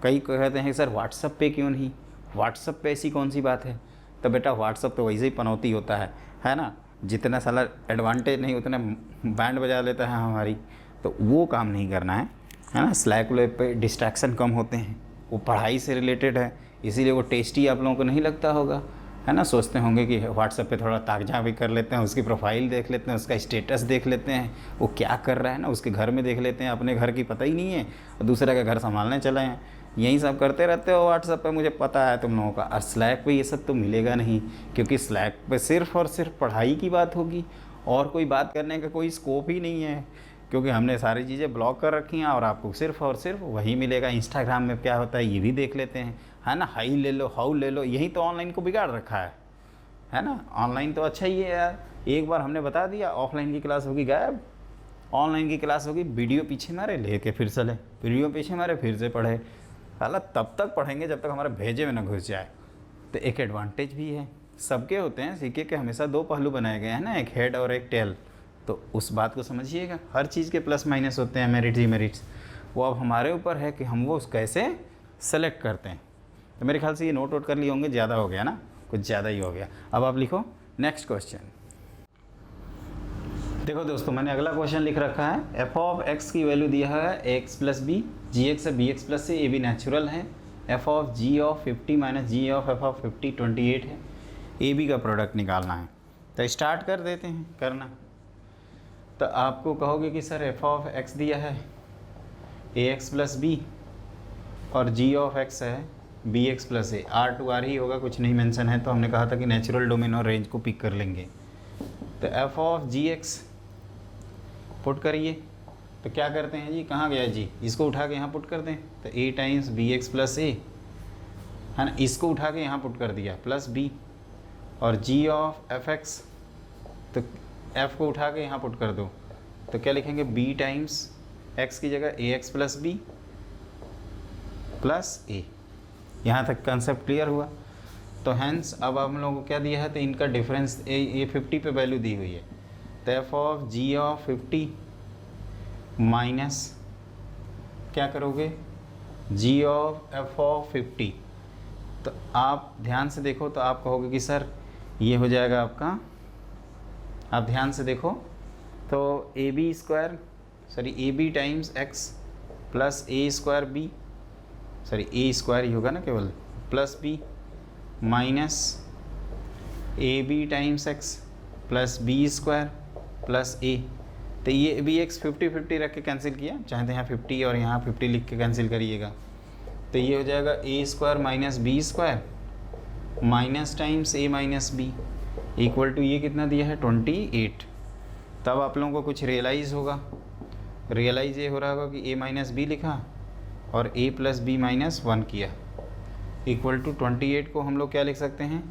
कई कहते हैं सर व्हाट्सअप पे क्यों नहीं, व्हाट्सअप पे ऐसी कौन सी बात है? तो बेटा व्हाट्सअप तो वैसे ही पनौती होता है ना, जितना साला एडवांटेज नहीं उतना बैंड बजा लेता है हमारी, तो वो काम नहीं करना है ना। स्लैक पे डिस्ट्रैक्शन कम होते हैं, वो पढ़ाई से रिलेटेड है, इसीलिए वो टेस्टी आप लोगों को नहीं लगता होगा, है ना। सोचते होंगे कि व्हाट्सएप पे थोड़ा ताकझा भी कर लेते हैं, उसकी प्रोफाइल देख लेते हैं, उसका स्टेटस देख लेते हैं, वो क्या कर रहा है ना, उसके घर में देख लेते हैं, अपने घर की पता ही नहीं है और दूसरे का घर संभालने चले हैं। यही सब करते रहते हो व्हाट्सएप पे, मुझे पता है तुम लोगों का। और स्लैक पे ये सब तो मिलेगा नहीं, क्योंकि स्लैक पे सिर्फ और सिर्फ पढ़ाई की बात होगी और कोई बात करने का कोई स्कोप ही नहीं है, क्योंकि हमने सारी चीज़ें ब्लॉक कर रखी हैं और आपको सिर्फ और सिर्फ वही मिलेगा। इंस्टाग्राम में क्या होता है ये भी देख लेते हैं, है ना। हाई ले लो, हाउ ले लो, यही तो ऑनलाइन को बिगाड़ रखा है ना। ऑनलाइन तो अच्छा ही है यार, एक बार हमने बता दिया ऑफलाइन की क्लास होगी गायब, ऑनलाइन की क्लास होगी, वीडियो पीछे मारे लेके फिर चले, वीडियो पीछे मारे फिर से पढ़े, साला तब तक पढ़ेंगे जब तक हमारे भेजे में ना घुस जाए। तो एक एडवांटेज भी है, सबके होते हैं, सिक्के के हमेशा 2 पहलू बनाए गए हैं ना, एक हेड और एक टेल। तो उस बात को समझिएगा, हर चीज़ के प्लस माइनस होते हैं, मेरिट्स डीमेरिट्स, वो अब हमारे ऊपर है कि हम वो कैसे सेलेक्ट करते हैं। तो मेरे ख्याल से ये नोट आउट कर लिए होंगे, ज़्यादा हो गया ना, कुछ ज़्यादा ही हो गया। अब आप लिखो नेक्स्ट क्वेश्चन। देखो दोस्तों, मैंने अगला क्वेश्चन लिख रखा है, f(x) की वैल्यू दिया है x + b, gx है bx + c, a b natural है, f(g(50 - g(f(50) 28 है, a b का प्रोडक्ट निकालना है। तो स्टार्ट कर देते हैं करना। तो आपको कहोगे कि सर f(x) दिया है ax + b और g(x) है bx + a, r to r ही होगा, कुछ नहीं मेंशन है, तो हमने कहा था कि नेचुरल डोमेन और रेंज को पिक कर लेंगे। तो f(gx) पुट करिए, तो क्या करते हैं जी, कहाँ गया जी, इसको उठा के यहाँ पुट कर दें, तो a टाइम्स bx + a, है ना, इसको उठा के यहाँ पुट कर दिया प्लस b, और g(f(x), तो f को उठा के यहाँ पुट कर दो, तो क्या लिखेंगे, b टाइम्स x की जगह ax + b + a। यहाँ तक कंसेप्ट क्लियर हुआ। तो हैंस अब हम लोगों को क्या दिया है, तो इनका डिफरेंस ये 50 पे वैल्यू दी हुई है, तो f(g(50) माइनस क्या करोगे, g(f(50), तो आप ध्यान से देखो तो आप कहोगे कि सर ये हो जाएगा आपका, आप ध्यान से देखो तो ab टाइम्स x + a² ही होगा ना केवल, plus b minus ab times x + b² + a। तो ये bx 50-50 रख के कैंसिल किया, चाहे तो यहाँ 50 और यहाँ 50 लिख के कैंसिल करिएगा, तो ये हो जाएगा a² - b² minus times a - b equal to ये कितना दिया है 28। तब आप लोगों को कुछ रियलाइज़ होगा, रियलाइज़ ये हो रहा होगा कि a - b लिखा और a + b - 1 किया, इक्वल टू 28 को हम लोग क्या लिख सकते हैं।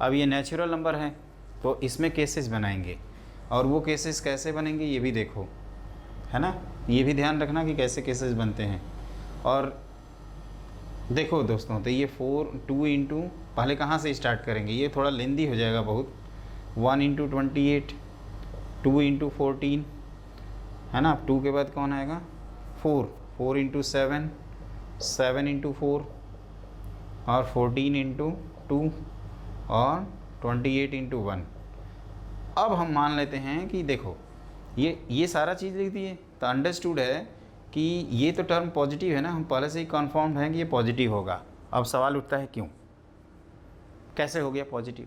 अब ये नेचुरल नंबर है तो इसमें केसेस बनाएंगे, और वो केसेस कैसे बनेंगे ये भी देखो, है ना, ये भी ध्यान रखना कि कैसे केसेस बनते हैं। और देखो दोस्तों, तो ये 2 इंटू, पहले कहाँ से स्टार्ट करेंगे, ये थोड़ा लेंदी हो जाएगा बहुत। 1 इंटू 28, 2 इंटू 14, है ना, 2 के बाद कौन आएगा 4, 4 इंटू 7, 7 इंटू 4, और 14 इंटू 2, और 28 इंटू 1। अब हम मान लेते हैं कि देखो ये सारा चीज़ लिख दिए, तो अंडरस्टूड है कि ये तो टर्म पॉजिटिव है ना, हम पहले से ही कन्फर्म है कि ये पॉजिटिव होगा। अब सवाल उठता है क्यों, कैसे हो गया पॉजिटिव,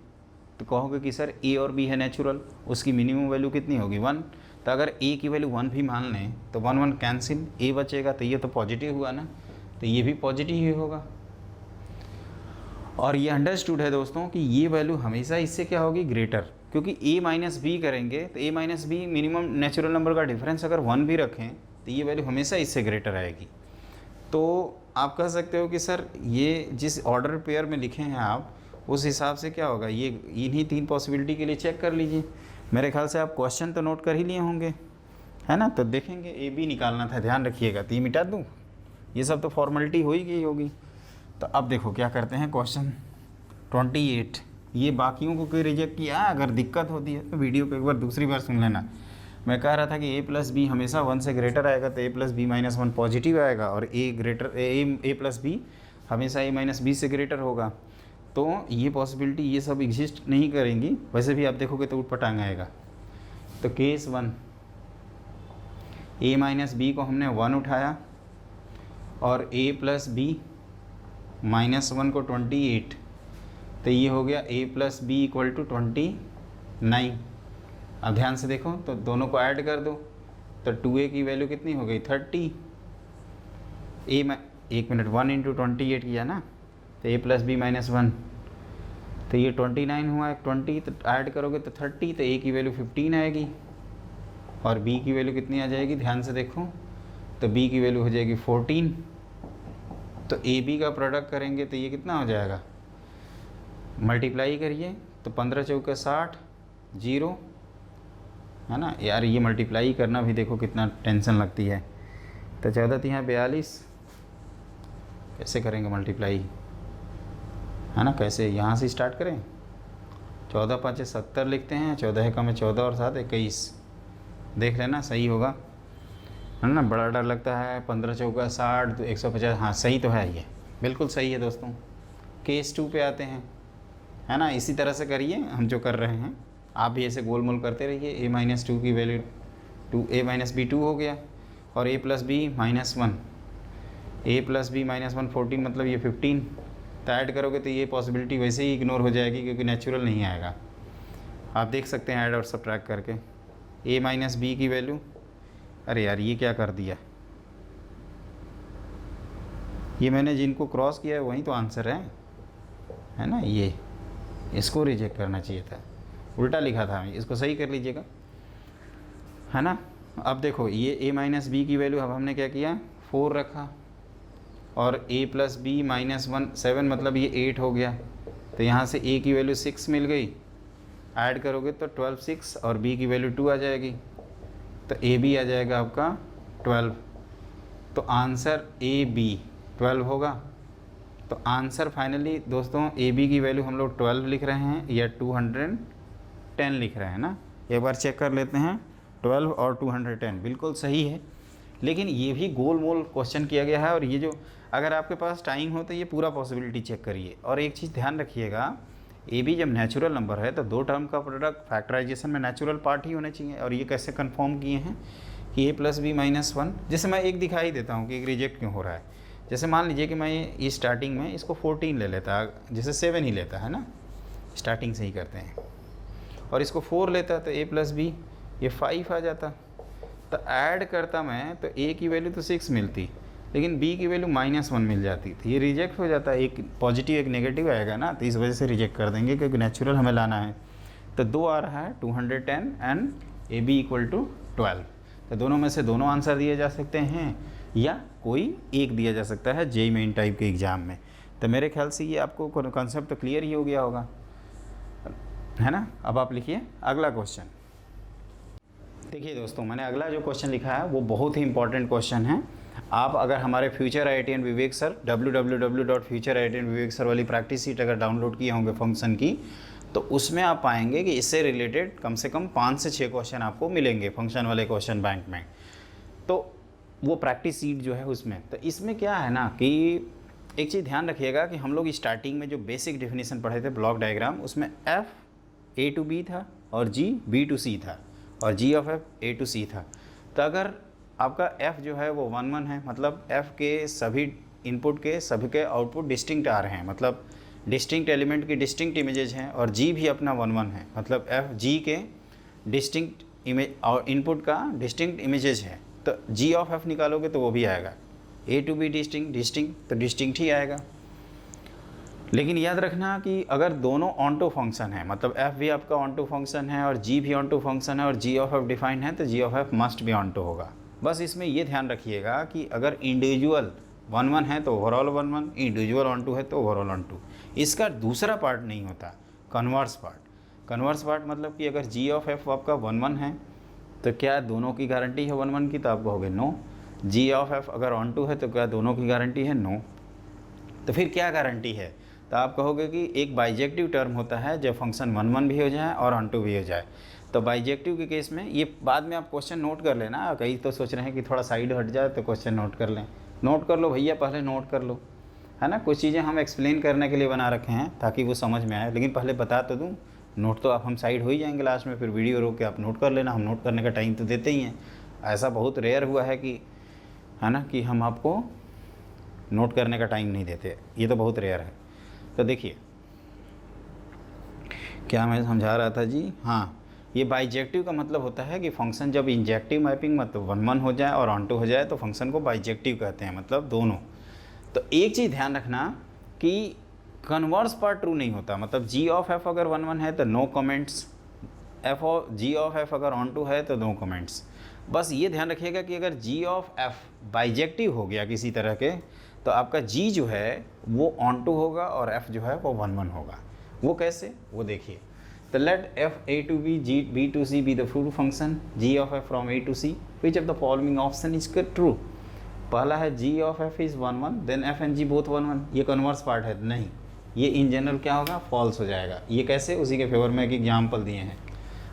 तो कहोगे कि सर ए और बी है नेचुरल, उसकी मिनिमम वैल्यू कितनी होगी 1, तो अगर ए की वैल्यू 1 भी मान लें तो 1 1 कैंसिल, ए बचेगा, तो ये तो पॉजिटिव हुआ ना, तो ये भी पॉजिटिव ही होगा। और ये अंडरस्टूड है दोस्तों कि ये वैल्यू हमेशा इससे क्या होगी ग्रेटर, क्योंकि a माइनस बी करेंगे तो a minus B minimum natural number का डिफरेंस अगर 1 भी रखें तो ये वैल्यू हमेशा इससे ग्रेटर आएगी। तो आप कह सकते हो कि सर ये जिस ऑर्डर पेयर में लिखे हैं आप, उस हिसाब से क्या होगा, ये इन्हीं 3 पॉसिबिलिटी के लिए चेक कर लीजिए। मेरे ख्याल से आप क्वेश्चन तो नोट कर ही लिए होंगे, है ना, तो देखेंगे ए बी निकालना था, ध्यान रखिएगा। तो ये मिटा दूँ, ये सब तो फॉर्मेलिटी हो ही गई होगी। तो अब देखो क्या करते हैं, क्वेश्चन 28, ये बाकियों को कोई रिजेक्ट किया, अगर दिक्कत होती है तो वीडियो को एक बार दूसरी बार सुन लेना। मैं कह रहा था कि a प्लस बी हमेशा 1 से ग्रेटर आएगा, तो a plus B minus 1 positive आएगा, और a प्लस बी हमेशा a माइनस बी से ग्रेटर होगा। तो ये पॉसिबिलिटी ये सब एग्जिस्ट नहीं करेंगी, वैसे भी आप देखोगे तो उठपटांग आएगा। तो केस 1, a माइनस बी को हमने 1 उठाया, और a प्लस बी माइनस 1 को 28, तो ये हो गया a plus B equal to 29। अब ध्यान से देखो, तो दोनों को ऐड कर दो, तो 2a की वैल्यू कितनी हो गई 30। a में 1 मिनट 1 इंटू 28 किया ना, तो a प्लस बी माइनस 1, तो ये 29 हुआ, 20 तो ऐड करोगे तो 30, तो a की वैल्यू 15 आएगी, और b की वैल्यू कितनी आ जाएगी, ध्यान से देखो, तो b की वैल्यू हो जाएगी 14। तो ए बी का प्रोडक्ट करेंगे तो ये कितना हो जाएगा, मल्टीप्लाई करिए तो 15 चौके 60, 0, है ना यार, ये मल्टीप्लाई करना भी देखो कितना टेंशन लगती है। तो 14 3 42, कैसे करेंगे मल्टीप्लाई, है ना, कैसे, यहाँ से स्टार्ट करें, 14 5 70 लिखते हैं, 14 कम है 14 और 7 21, देख लेना सही होगा, है ना। बड़ा डर लगता है, 15 चौका 60 तो 150, हाँ सही तो है, ये बिल्कुल सही है दोस्तों। केस 2 पे आते हैं, है ना, इसी तरह से करिए हम जो कर रहे हैं, आप भी ऐसे गोल मोल करते रहिए। a माइनस 2 की वैल्यू 2, a माइनस बी 2 हो गया, और a plus B minus 1, a plus B minus 1 14, मतलब ये 15, तो ऐड करोगे तो ये पॉसिबिलिटी वैसे ही इग्नोर हो जाएगी, क्योंकि नेचुरल नहीं आएगा। आप देख सकते हैं ऐड और सब्ट्रैक्ट करके, a माइनस बी की वैल्यू, अरे यार ये क्या कर दिया, ये मैंने जिनको क्रॉस किया है वही तो आंसर है ना, ये इसको रिजेक्ट करना चाहिए था, उल्टा लिखा था, इसको सही कर लीजिएगा, है ना। अब देखो ये a माइनस बी की वैल्यू अब हमने क्या किया 4 रखा, और a प्लस बी माइनस 1 7, मतलब ये 8 हो गया, तो यहाँ से a की वैल्यू 6 मिल गई, ऐड करोगे तो 12 6, और b की वैल्यू 2 आ जाएगी, तो ए बी आ जाएगा आपका 12। तो आंसर ए बी 12 होगा। तो आंसर फाइनली दोस्तों ए बी की वैल्यू हम लोग 12 लिख रहे हैं या 210 लिख रहे हैं ना, एक बार चेक कर लेते हैं, 12 और 210 बिल्कुल सही है। लेकिन ये भी गोल मोल क्वेश्चन किया गया है, और ये जो अगर आपके पास टाइम हो तो ये पूरा पॉसिबिलिटी चेक करिए। और एक चीज़ ध्यान रखिएगा, ए बी जब नेचुरल नंबर है तो 2 टर्म का प्रोडक्ट फैक्टराइजेशन में नेचुरल पार्ट ही होने चाहिए। और ये कैसे कंफर्म किए हैं कि a प्लस बी माइनस 1, जैसे मैं एक दिखा ही देता हूँ कि एक रिजेक्ट क्यों हो रहा है। जैसे मान लीजिए कि मैं ये स्टार्टिंग में इसको 14 ले लेता, जैसे 7 ही लेता है ना, स्टार्टिंग से ही करते हैं, और इसको 4 लेता तो a प्लस बी ये 5 आ जाता, तो ऐड करता मैं तो a की वैल्यू तो 6 मिलती, लेकिन b की वैल्यू -1 मिल जाती, तो ये रिजेक्ट हो जाता है, एक पॉजिटिव एक नेगेटिव आएगा ना, तो इस वजह से रिजेक्ट कर देंगे, क्योंकि नेचुरल हमें लाना है। तो 2 आ रहा है 210 and A B equal to 12, तो दोनों में से दोनों आंसर दिए जा सकते हैं, या कोई एक दिया जा सकता है जेईई मेन टाइप के एग्ज़ाम में। तो मेरे ख्याल से ये आपको कॉन्सेप्ट तो क्लियर ही हो गया होगा। है ना। अब आप लिखिए अगला क्वेश्चन। देखिए दोस्तों, मैंने अगला जो क्वेश्चन लिखा है वो बहुत ही इंपॉर्टेंट क्वेश्चन है। आप अगर हमारे फ्यूचर IITian विवेक सर www.futureitinvivek sir वाली प्रैक्टिस सीट अगर डाउनलोड किए होंगे फंक्शन की, तो उसमें आप पाएंगे कि इससे रिलेटेड कम से कम 5 से 6 क्वेश्चन आपको मिलेंगे फंक्शन वाले क्वेश्चन बैंक में। तो वो प्रैक्टिस सीट जो है उसमें, तो इसमें क्या है ना कि एक चीज़ ध्यान रखिएगा कि हम लोग स्टार्टिंग में जो बेसिक डेफिनेशन पढ़े थे ब्लॉक डायग्राम, उसमें F A to B था और G B to C था और G of F A to C था। तो अगर आपका F जो है वो 1 1 है, मतलब F के सभी इनपुट के सभी के आउटपुट डिस्टिंक्ट आ रहे हैं, मतलब डिस्टिंक्ट एलिमेंट की डिस्टिंक्ट इमेजेज हैं, और G भी अपना 1 1 है, मतलब F G के डिस्टिंक्ट इमेज और इनपुट का डिस्टिंक्ट इमेजेज है। तो G of F निकालोगे तो वो भी आएगा, A to B डिस्टिंक्ट तो डिस्टिंक्ट ही आएगा। लेकिन याद रखना कि अगर दोनों ऑन टू फंक्शन है, मतलब F भी आपका ऑन टू फंक्शन है और G भी ऑन टू फंक्शन है और G of F डिफाइंड है, तो G of F मस्ट भी ऑन टू होगा। बस इसमें ये ध्यान रखिएगा कि अगर इंडिविजुअल 1 1 है तो ओवरऑल 1 1, इंडिविजुअल ऑन टू है तो ओवरऑल ऑन टू। इसका दूसरा पार्ट नहीं होता, कन्वर्स पार्ट। कन्वर्स पार्ट मतलब कि अगर G of F आपका 1 1 है तो क्या दोनों की गारंटी है 1 1 की, तो आप कहोगे नो। G of F अगर ऑन टू है तो क्या दोनों की गारंटी है, नो। तो फिर क्या गारंटी है, तो आप कहोगे कि एक बाइजेक्टिव टर्म होता है जब फंक्शन 1 1 भी हो जाए और ऑन टू भी हो जाए। तो बाइजेक्टिव के केस में ये बाद में आप क्वेश्चन नोट कर लेना, कई तो सोच रहे हैं कि थोड़ा साइड हट जाए तो क्वेश्चन नोट कर लें। नोट कर लो भैया, पहले नोट कर लो, है ना। कुछ चीज़ें हम एक्सप्लेन करने के लिए बना रखे हैं ताकि वो समझ में आए, लेकिन पहले बता तो दूँ। नोट तो आप हम साइड हो ही जाएंगे लास्ट में, फिर वीडियो रोक के आप नोट कर लेना। हम नोट करने का टाइम तो देते ही हैं, ऐसा बहुत रेयर हुआ है कि, है ना, कि हम आपको नोट करने का टाइम नहीं देते, ये तो बहुत रेयर है। तो देखिए क्या मैं समझा रहा था जी, हाँ, ये बाइजेक्टिव का मतलब होता है कि फंक्शन जब इंजेक्टिव मैपिंग मतलब 1 1 हो जाए और ऑन टू हो जाए तो फंक्शन को बाइजेक्टिव कहते हैं, मतलब दोनों। तो एक चीज़ ध्यान रखना कि कन्वर्स पार्ट ट्रू नहीं होता, मतलब G of F अगर 1 1 है तो no comments, G of F अगर ऑन टू है तो नो कमेंट्स। बस ये ध्यान रखिएगा कि अगर G of F बाइजेक्टिव हो गया किसी तरह के, तो आपका G जो है वो ऑन टू होगा और F जो है वो 1 1 होगा। वो कैसे, वो देखिए। तो late F A to B G B to C be the true function G of F from A to C, which of the following option is true। पहला है G of F is 1 1, then F and G both 1 1। ये converse part है, नहीं, ये in general क्या होगा, false हो जाएगा। ये कैसे, उसी के फेवर में एक एग्जाम्पल दिए हैं,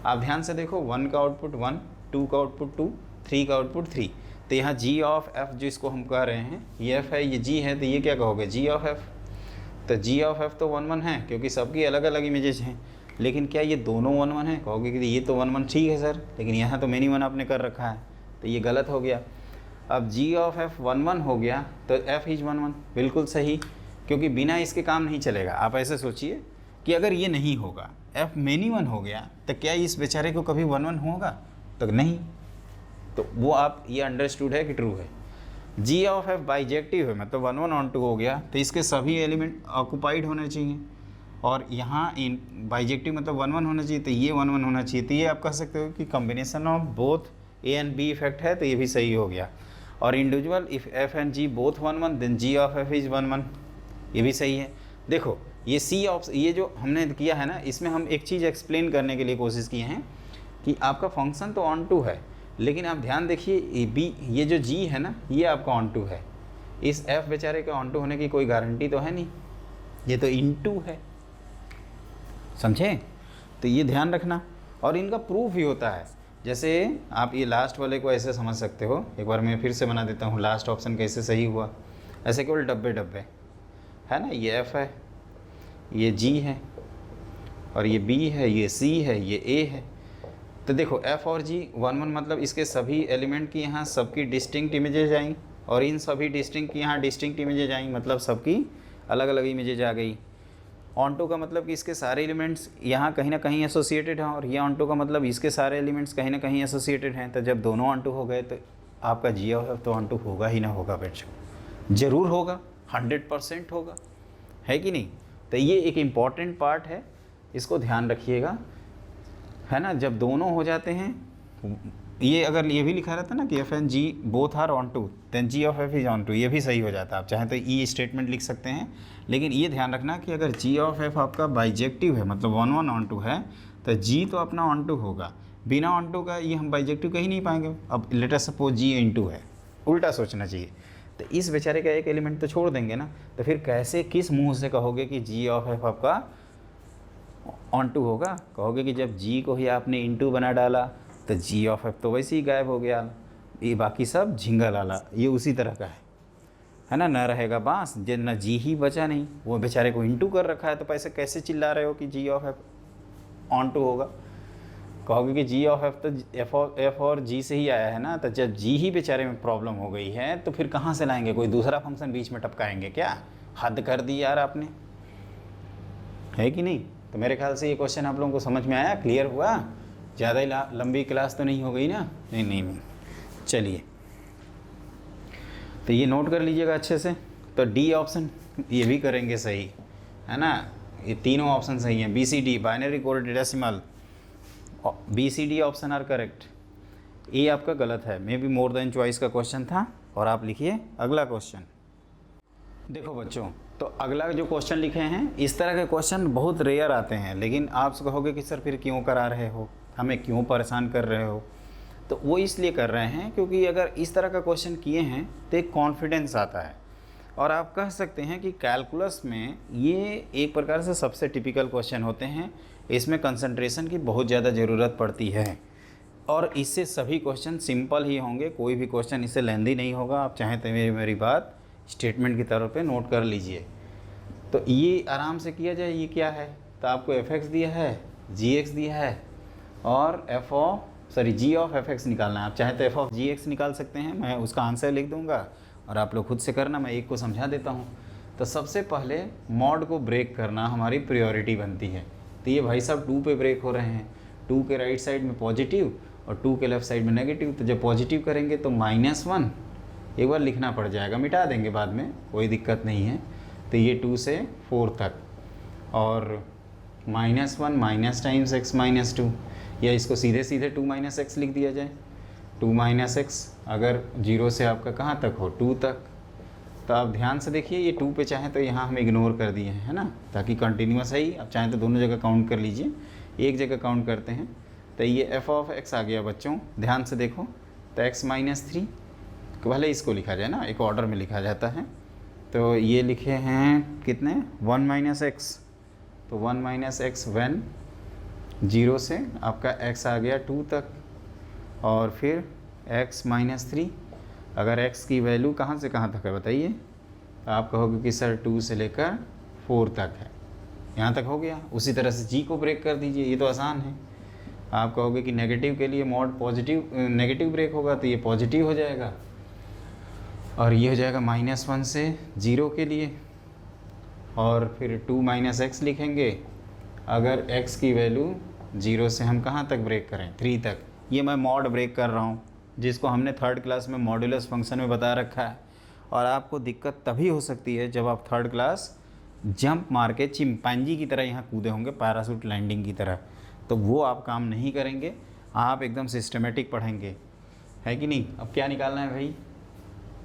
आप ध्यान से देखो। 1 का आउटपुट 1, 2 का आउटपुट 2, 3 का आउटपुट 3। तो यहाँ G of F जो इसको हम कह रहे हैं, ये F है, ये G है, तो ये क्या कहोगे, G of F। तो G of F तो 1 1 है क्योंकि सबकी अलग अलग इमेजेस हैं, लेकिन क्या ये दोनों 1 1 है, कहोगे कि ये तो 1 1 ठीक है सर, लेकिन यहाँ तो मैनी 1 आपने कर रखा है, तो ये गलत हो गया। अब G of F 1 1 हो गया तो F is 1 1, बिल्कुल सही, क्योंकि बिना इसके काम नहीं चलेगा। आप ऐसे सोचिए कि अगर ये नहीं होगा, F मैनी 1 हो गया, तो क्या इस बेचारे को कभी 1 1 होगा, तो नहीं। तो वो आप ये अंडरस्टूड है कि ट्रू है। G of F बाइजेक्टिव है, मतलब 1 1 ऑन टू हो गया, तो इसके सभी एलिमेंट ऑक्युपाइड होने चाहिए, और यहाँ इन बाइजेक्टिव मतलब 1 1 होना चाहिए, तो ये 1 1 होना चाहिए। तो ये आप कह सकते हो कि combination of both A and B effect है, तो ये भी सही हो गया। और individual if F and G both 1 1 then G of F is 1 1, ये भी सही है। देखो ये C ऑप्शन, ये जो हमने किया है ना, इसमें हम एक चीज़ एक्सप्लेन करने के लिए कोशिश किए हैं कि आपका फंक्शन तो ऑन टू है, लेकिन आप ध्यान देखिए B, ये जो G है ना, ये आपका ऑन टू है। इस F बेचारे के ऑन टू होने की कोई गारंटी तो है नहीं, ये तो इन टू है, समझे। तो ये ध्यान रखना, और इनका प्रूफ भी होता है। जैसे आप ये लास्ट वाले को ऐसे समझ सकते हो, एक बार मैं फिर से बना देता हूँ, लास्ट ऑप्शन कैसे सही हुआ। ऐसे केवल डब्बे डब्बे है ना, ये F है, ये G है, और ये B है, ये C है, ये A है। तो देखो F और G 1 1 मतलब इसके सभी एलिमेंट की यहाँ सबकी डिस्टिंक्ट इमेजेज आई, और इन सभी डिस्टिंक्ट की यहाँ डिस्टिंक्ट इमेजेज आई, मतलब सबकी अलग अलग इमेजेज आ गई। ऑन टू का मतलब कि इसके सारे एलिमेंट्स यहाँ कहीं ना कहीं एसोसिएटेड हैं, और ये ऑन टू का मतलब इसके सारे एलिमेंट्स कहीं ना कहीं एसोसिएटेड हैं। तो जब दोनों ऑन टू हो गए तो आपका G ऑफ F तो ऑन टू होगा ही ना होगा बच्चों, ज़रूर होगा, 100% होगा, है कि नहीं। तो ये एक इम्पॉर्टेंट पार्ट है, इसको ध्यान रखिएगा, है ना। जब दोनों हो जाते हैं ये अगर ये भी लिखा रहता ना कि F and G both are onto then G of F is onto, ये भी सही हो जाता है। आप चाहें तो ई स्टेटमेंट लिख सकते हैं, लेकिन ये ध्यान रखना कि अगर जी ऑफ एफ आपका बाइजेक्टिव है, मतलब वन वन ऑन टू है, तो जी तो अपना ऑन टू होगा, बिना ऑन टू का ये हम बाइजेक्टिव कहीं नहीं पाएंगे। अब let us suppose G into है, उल्टा सोचना चाहिए, तो इस बेचारे का एक एलिमेंट तो छोड़ देंगे ना, तो फिर कैसे किस मुँह से कहोगे कि जी ऑफ एफ आपका ऑन टू होगा? कहोगे कि जब जी को ही आपने इन टू बना डाला तो जी ऑफ एफ तो वैसे ही गायब हो गया, ये बाकी सब झिंगा लाला, ये उसी तरह का है ना, न रहेगा बांस जे न जी ही बचा नहीं, वो बेचारे को इंटू कर रखा है, तो पैसे कैसे चिल्ला रहे हो कि G of F on to होगा? कहोगे कि जी ऑफ एफ तो एफ और जी से ही आया है ना, तो जब जी ही बेचारे में प्रॉब्लम हो गई है तो फिर कहाँ से लाएंगे? कोई दूसरा फंक्शन बीच में टपकाएंगे क्या? हद कर दी यार आपने, है कि नहीं? तो मेरे ख्याल से ये क्वेश्चन आप लोगों को समझ में आया, क्लियर हुआ? ज़्यादा ही लंबी क्लास तो नहीं हो गई ना? नहीं नहीं नहीं, चलिए तो ये नोट कर लीजिएगा अच्छे से। तो डी ऑप्शन ये भी करेंगे सही, है ना, ये तीनों ऑप्शन सही हैं। B C D binary coded decimal, B C D option are correct. ये आपका गलत है, maybe more than choice का क्वेश्चन था। और आप लिखिए अगला क्वेश्चन। देखो बच्चों, तो अगला जो क्वेश्चन लिखे हैं, इस तरह के क्वेश्चन बहुत रेयर आते हैं, लेकिन आप कहोगे कि सर फिर क्यों करा रहे हो, हमें क्यों परेशान कर रहे हो? तो वो इसलिए कर रहे हैं क्योंकि अगर इस तरह का क्वेश्चन किए हैं तो एक कॉन्फिडेंस आता है, और आप कह सकते हैं कि कैलकुलस में ये एक प्रकार से सबसे टिपिकल क्वेश्चन होते हैं। इसमें कंसंट्रेशन की बहुत ज़्यादा ज़रूरत पड़ती है, और इससे सभी क्वेश्चन सिंपल ही होंगे, कोई भी क्वेश्चन इससे लेंदी नहीं होगा। आप चाहें तो मेरी बात स्टेटमेंट की तरफ पे नोट कर लीजिए। तो ये आराम से किया जाए। ये क्या है? तो आपको एफ एक्स दिया है, जी एक्स दिया है, और जी ऑफ एफ एक्स निकालना है। आप चाहें तो एफ ऑफ जी एक्स निकाल सकते हैं, मैं उसका आंसर लिख दूंगा और आप लोग खुद से करना, मैं एक को समझा देता हूँ। तो सबसे पहले मॉड को ब्रेक करना हमारी प्रायोरिटी बनती है। तो ये भाई साहब 2 पे ब्रेक हो रहे हैं, 2 के राइट साइड में पॉजिटिव और 2 के लेफ्ट साइड में नेगेटिव। तो जब पॉजिटिव करेंगे तो -1 एक बार लिखना पड़ जाएगा, मिटा देंगे बाद में, कोई दिक्कत नहीं है। तो ये 2 से 4 तक, और -1 माइनस टाइम्स x माइनस 2, या इसको सीधे सीधे 2 माइनस एक्स लिख दिया जाए। 2 माइनस एक्स अगर 0 से आपका कहाँ तक हो, 2 तक। तो आप ध्यान से देखिए, ये 2 पे चाहें तो यहाँ हम इग्नोर कर दिए हैं, है ना, ताकि कंटिन्यूस है ही। आप चाहें तो दोनों जगह काउंट कर लीजिए, एक जगह काउंट करते हैं। तो ये एफ ऑफ एक्स आ गया बच्चों, ध्यान से देखो। तो x माइनस 3, भले इसको लिखा जाए ना, एक ऑर्डर में लिखा जाता है। तो ये लिखे हैं कितने, 1 माइनस एक्स। तो 1 माइनस एक्स वैन 0 से आपका x आ गया 2 तक, और फिर x माइनस 3। अगर x की वैल्यू कहाँ से कहाँ तक है बताइए? आप कहोगे कि सर 2 से लेकर 4 तक है, यहाँ तक हो गया। उसी तरह से g को ब्रेक कर दीजिए, ये तो आसान है। आप कहोगे कि नेगेटिव के लिए मॉड पॉजिटिव नेगेटिव ब्रेक होगा, तो ये पॉजिटिव हो जाएगा, और ये हो जाएगा -1 से 0 के लिए। और फिर 2 माइनस एक्स लिखेंगे अगर x की वैल्यू 0 से हम कहाँ तक ब्रेक करें, 3 तक। ये मैं मॉड ब्रेक कर रहा हूँ, जिसको हमने 3rd क्लास में मॉड्यूलस फंक्शन में बता रखा है। और आपको दिक्कत तभी हो सकती है जब आप 3rd क्लास जंप मार के चिंपैंजी की तरह यहाँ कूदे होंगे, पैरासूट लैंडिंग की तरह, तो वो आप काम नहीं करेंगे। आप एकदम सिस्टमेटिक पढ़ेंगे, है कि नहीं? अब क्या निकालना है भाई,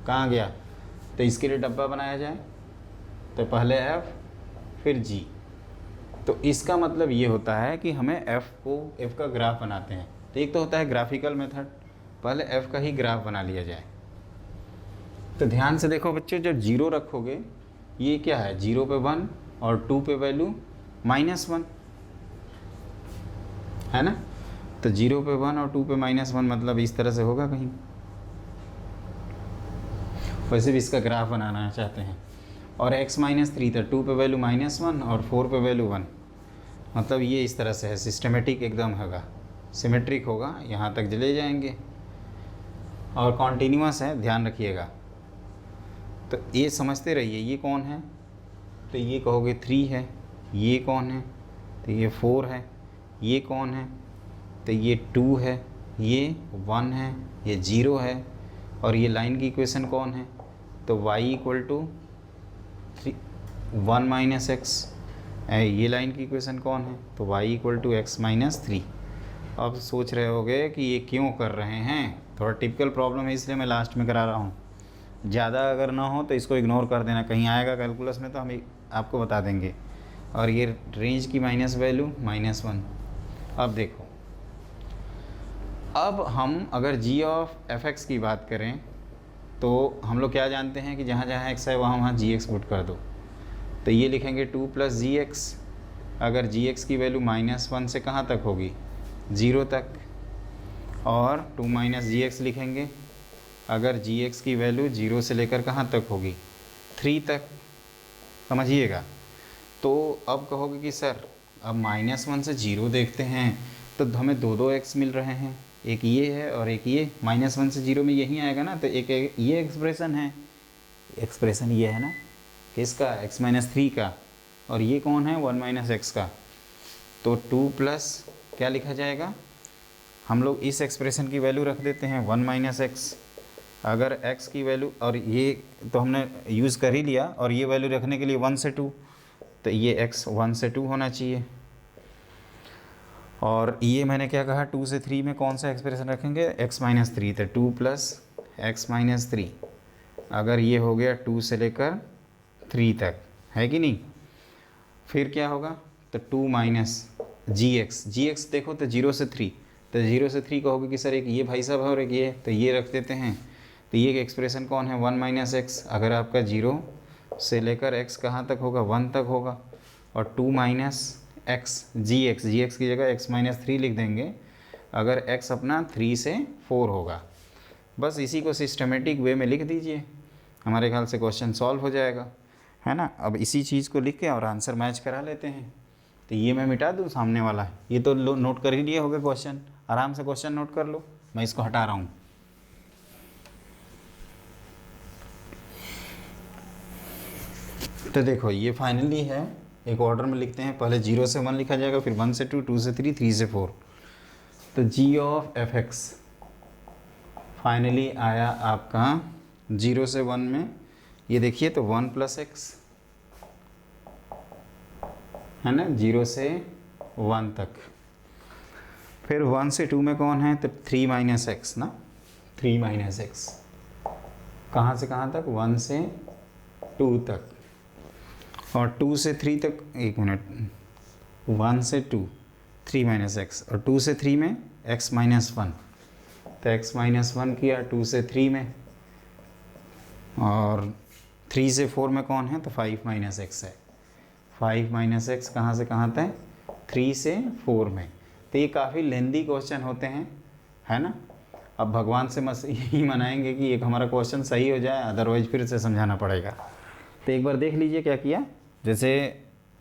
कहाँ गया? तो इसके लिए डब्बा बनाया जाए, तो पहले f फिर g। तो इसका मतलब ये होता है कि हमें f का ग्राफ बनाते हैं। तो एक तो होता है ग्राफिकल मेथड, पहले f का ही ग्राफ बना लिया जाए। तो ध्यान से देखो बच्चों, जब 0 रखोगे, ये क्या है, 0 पे 1 और 2 पे वैल्यू -1, है ना। तो 0 पे 1 और 2 पे -1 मतलब इस तरह से होगा कहीं। वैसे भी इसका ग्राफ बनाना चाहते हैं। और x माइनस 3 था, 2 पे वैल्यू -1 और 4 पे वैल्यू 1, मतलब ये इस तरह से है, सिस्टमेटिक एकदम होगा, सिमेट्रिक होगा, यहाँ तक चले जाएंगे और कॉन्टीन्यूअस है, ध्यान रखिएगा। तो ये समझते रहिए। ये कौन है? तो ये कहोगे 3 है। ये कौन है? तो ये 4 है। ये कौन है? तो ये 2 है। ये 1 है। ये 0 है। और ये लाइन की इक्वेशन कौन है? तो y equal to 1 minus X. ये लाइन की इक्वेशन कौन है? तो y equal to X minus 3। अब सोच रहे होगे कि ये क्यों कर रहे हैं, थोड़ा टिपिकल प्रॉब्लम है इसलिए मैं लास्ट में करा रहा हूँ। ज़्यादा अगर ना हो तो इसको इग्नोर कर देना, कहीं आएगा कैलकुलस में तो हम आपको बता देंगे। और ये रेंज की माइनस वैल्यू -1। अब देखो, अब हम अगर g ऑफ f(x) की बात करें तो हम लोग क्या जानते हैं कि जहाँ जहाँ x है वहाँ gx पुट कर दो। तो ये लिखेंगे 2 + gx। अगर gx की वैल्यू -1 से कहाँ तक होगी, 0 तक। और 2 - gx लिखेंगे अगर gx की वैल्यू 0 से लेकर कहाँ तक होगी, 3 तक। समझिएगा। तो अब कहोगे कि सर अब -1 से 0 देखते हैं तो हमें दो x मिल रहे हैं, एक ये है और एक ये। -1 से 0 में यही आएगा ना, तो एक ये एक्सप्रेशन है, एक्सप्रेशन ये है ना किसका, x-3 का। और ये कौन है, 1 - x का। तो 2 प्लस क्या लिखा जाएगा, हम लोग इस एक्सप्रेशन की वैल्यू रख देते हैं 1 - x। अगर x की वैल्यू, और ये तो हमने यूज़ कर ही लिया, और ये वैल्यू रखने के लिए 1 से 2, तो ये x 1 से 2 होना चाहिए। और ये मैंने क्या कहा, 2 से 3 में कौन सा एक्सप्रेशन रखेंगे, x-3। तो 2 + x-3। अगर ये हो गया 2 से लेकर 3 तक, है कि नहीं। फिर क्या होगा, तो 2 - gx देखो तो 0 से 3, तो 0 से 3 कहोगे कि सर एक ये भाई साहब है और एक ये, तो ये रख देते हैं। तो ये एक्सप्रेशन कौन है, 1 - x। अगर आपका 0 से लेकर x कहाँ तक होगा, 1 तक होगा। और 2 - x gx की जगह x-3 लिख देंगे अगर x अपना 3 से 4 होगा। बस इसी को सिस्टमेटिक वे में लिख दीजिए, हमारे ख्याल से क्वेश्चन सॉल्व हो जाएगा, है ना। अब इसी चीज़ को लिख के और आंसर मैच करा लेते हैं। तो ये मैं मिटा दूँ सामने वाला, ये तो नोट कर ही लिए होगे क्वेश्चन, आराम से क्वेश्चन नोट कर लो। मैं इसको हटा रहा हूँ। तो देखो ये फाइनली है, एक ऑर्डर में लिखते हैं, पहले 0 से 1 लिखा जाएगा, फिर 1 से 2, 2 से 3, 3 से 4। तो g ऑफ f(x) फाइनली आया आपका 0 से 1 में, ये देखिए तो 1 + x है ना, 0 से 1 तक। फिर 1 से 2 में कौन है, तो 3 - x ना, 3 - x। कहाँ से कहाँ तक, 1 से 2 तक। और 2 से 3 तक, एक मिनट, 1 से 2 3 - x, और 2 से 3 में x-1। तो x-1 किया 2 से 3 में, और 3 से 4 में कौन है, तो 5 - x है। 5 - x कहाँ से कहाँ तक, 3 से 4 में। तो ये काफ़ी लेंदी क्वेश्चन होते हैं, है ना। अब भगवान से यही मनाएंगे कि एक हमारा क्वेश्चन सही हो जाए, अदरवाइज फिर से समझाना पड़ेगा। तो एक बार देख लीजिए क्या किया, जैसे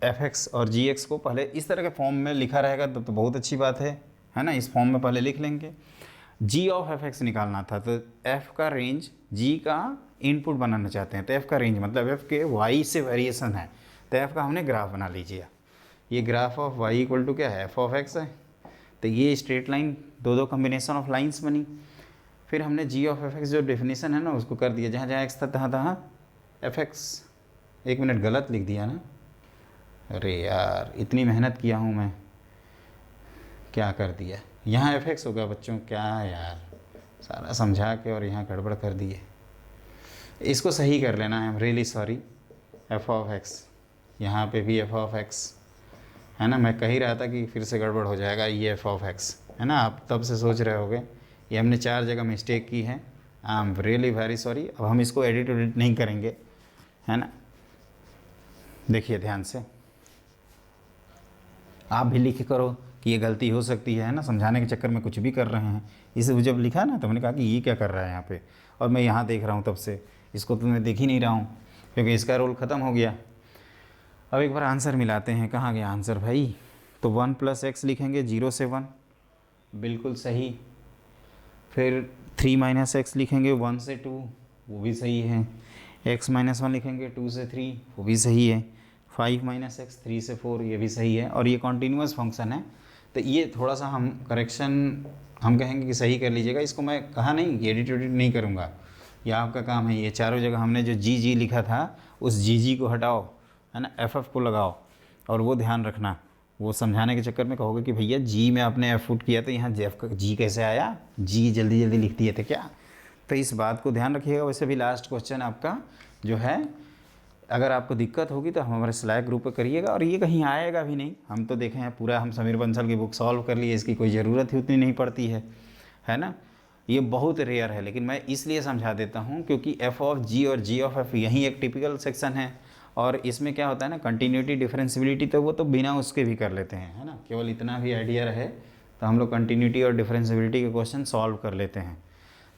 f(x) और gx को पहले इस तरह के फॉर्म में लिखा रहेगा तो बहुत अच्छी बात है ना। इस फॉर्म में पहले लिख लेंगे। g ऑफ f(x) निकालना था, तो f का रेंज g का इनपुट बनाना चाहते हैं, तो f का रेंज मतलब f के y से वेरिएशन है, तो f का हमने ग्राफ बना लीजिए। ये graph of y equal to क्या है, f(x) है। तो ये स्ट्रेट लाइन, दो कम्बिनेशन ऑफ लाइन्स बनी। फिर हमने g ऑफ f(x) जो डेफिनेशन है ना उसको कर दिया, जहाँ जहाँ x था तहाँ तहाँ f(x). एक मिनट, गलत लिख दिया ना, अरे यार इतनी मेहनत किया हूँ मैं, क्या कर दिया, यहाँ f(x) होगा बच्चों, क्या यार सारा समझा के और यहाँ गड़बड़ कर दिए। इसको सही कर लेना, I am really sorry. f(x), यहाँ पे भी f(x) है ना। मैं कह ही रहा था कि फिर से गड़बड़ हो जाएगा, ये f(x) है ना। आप तब से सोच रहे होगे ये हमने 4 जगह मिस्टेक की है, I am really very sorry. अब हम इसको एडिट नहीं करेंगे, है ना। देखिए ध्यान से, आप भी लिख करो कि ये गलती हो सकती है ना, समझाने के चक्कर में कुछ भी कर रहे हैं। इसे जब लिखा ना तो मैंने कहा कि ये क्या कर रहा है यहाँ पे, और मैं यहाँ देख रहा हूँ तब से, इसको तो मैं देख ही नहीं रहा हूँ क्योंकि इसका रोल ख़त्म हो गया। अब एक बार आंसर मिलाते हैं, कहाँ गया आंसर भाई। तो 1 + x लिखेंगे 0 से 1, बिल्कुल सही। फिर 3 - x लिखेंगे 1 से 2, वो भी सही है। x-1 लिखेंगे 2 से 3, वो भी सही है। 5 - x 3 से 4, ये भी सही है। और ये कॉन्टीन्यूअस फंक्शन है, तो ये थोड़ा सा हम करेक्शन हम कहेंगे कि सही कर लीजिएगा। इसको मैं कहा नहीं कि एडिट नहीं करूँगा, ये आपका काम है। ये चारों जगह हमने जो जी लिखा था उस जी को हटाओ, है ना, एफ को लगाओ, और वो ध्यान रखना वो समझाने के चक्कर में कहोगे कि भैया जी में आपने एफ पुट किया तो यहाँ जेफ का जी कैसे आया, जी जल्दी जल्दी लिख दिए थे क्या। तो इस बात को ध्यान रखिएगा। वैसे भी लास्ट क्वेश्चन आपका जो है, अगर आपको दिक्कत होगी तो हमारे स्लैक ग्रुप पर करिएगा, और ये कहीं आएगा भी नहीं। हम तो देखें हैं पूरा, हम समीर बंसल की बुक सॉल्व कर लिए, इसकी कोई ज़रूरत ही उतनी नहीं पड़ती है ना। ये बहुत रेयर है, लेकिन मैं इसलिए समझा देता हूँ क्योंकि एफ ऑफ जी और जी ऑफ एफ यही एक टिपिकल सेक्शन है। और इसमें क्या होता है ना, कंटिन्यूटी डिफरेंशिबिलिटी तो वो तो बिना उसके भी कर लेते हैं, है ना। केवल इतना भी आइडिया रहे तो हम लोग कंटिन्यूटी और डिफरेंशिबिलिटी के क्वेश्चन सॉल्व कर लेते हैं।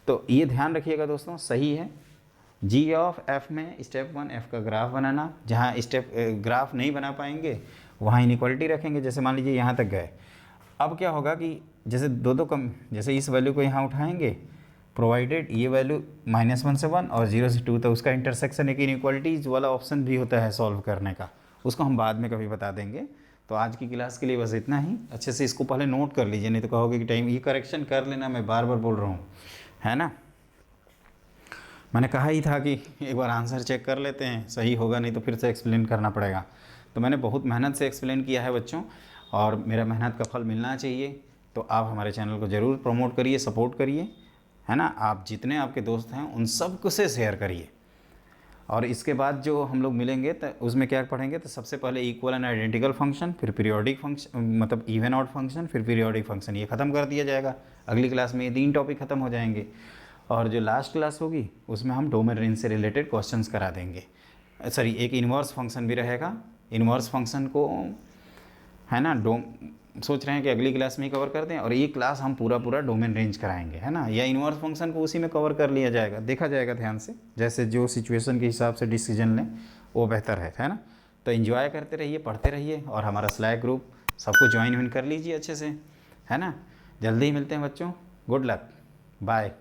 तो ये ध्यान रखिएगा दोस्तों, सही है। जी ऑफ एफ में स्टेप 1 एफ का ग्राफ बनाना, जहाँ स्टेप ग्राफ नहीं बना पाएंगे वहाँ इनइक्वालिटी रखेंगे। जैसे मान लीजिए यहाँ तक गए, अब क्या होगा कि जैसे दो कम, जैसे इस वैल्यू को यहाँ उठाएंगे, प्रोवाइडेड ये वैल्यू -1 से 1 और 0 से 2, तो उसका इंटरसेक्शन एक इनइक्वालिटीज वाला ऑप्शन भी होता है सॉल्व करने का, उसको हम बाद में कभी बता देंगे। तो आज की क्लास के लिए बस इतना ही। अच्छे से इसको पहले नोट कर लीजिए, नहीं तो कहोगे कि टाइम ये करेक्शन कर लेना, मैं बार बार बोल रहा हूँ, है ना। मैंने कहा ही था कि एक बार आंसर चेक कर लेते हैं, सही होगा, नहीं तो फिर से एक्सप्लेन करना पड़ेगा। तो मैंने बहुत मेहनत से एक्सप्लेन किया है बच्चों, और मेरा मेहनत का फल मिलना चाहिए। तो आप हमारे चैनल को ज़रूर प्रमोट करिए, सपोर्ट करिए, है ना। आप जितने आपके दोस्त हैं उन सबको से शेयर करिए। और इसके बाद जो हम लोग मिलेंगे तो उसमें क्या पढ़ेंगे, तो सबसे पहले इक्वल एंड आइडेंटिकल फंक्शन, फिर पीरियोडिक फंक्शन, मतलब इवन ऑड फंक्शन, फिर पीरियोडिक फंक्शन, ये ख़त्म कर दिया जाएगा। अगली क्लास में ये 3 टॉपिक ख़त्म हो जाएंगे। और जो लास्ट क्लास होगी उसमें हम डोमेन रेंज से रिलेटेड क्वेश्चंस करा देंगे। सॉरी, एक इन्वर्स फंक्शन भी रहेगा। इन्वर्स फंक्शन को, है ना, सोच रहे हैं कि अगली क्लास में ही कवर कर दें, और ये क्लास हम पूरा डोमेन रेंज कराएंगे, है ना। या इन्वर्स फंक्शन को उसी में कवर कर लिया जाएगा, देखा जाएगा ध्यान से, जैसे जो सिचुएशन के हिसाब से डिसीजन लें वो बेहतर है ना। तो एंजॉय करते रहिए, पढ़ते रहिए, और हमारा स्लैक ग्रुप सबको ज्वाइन कर लीजिए अच्छे से, है ना। जल्दी ही मिलते हैं बच्चों, गुड लक, बाय।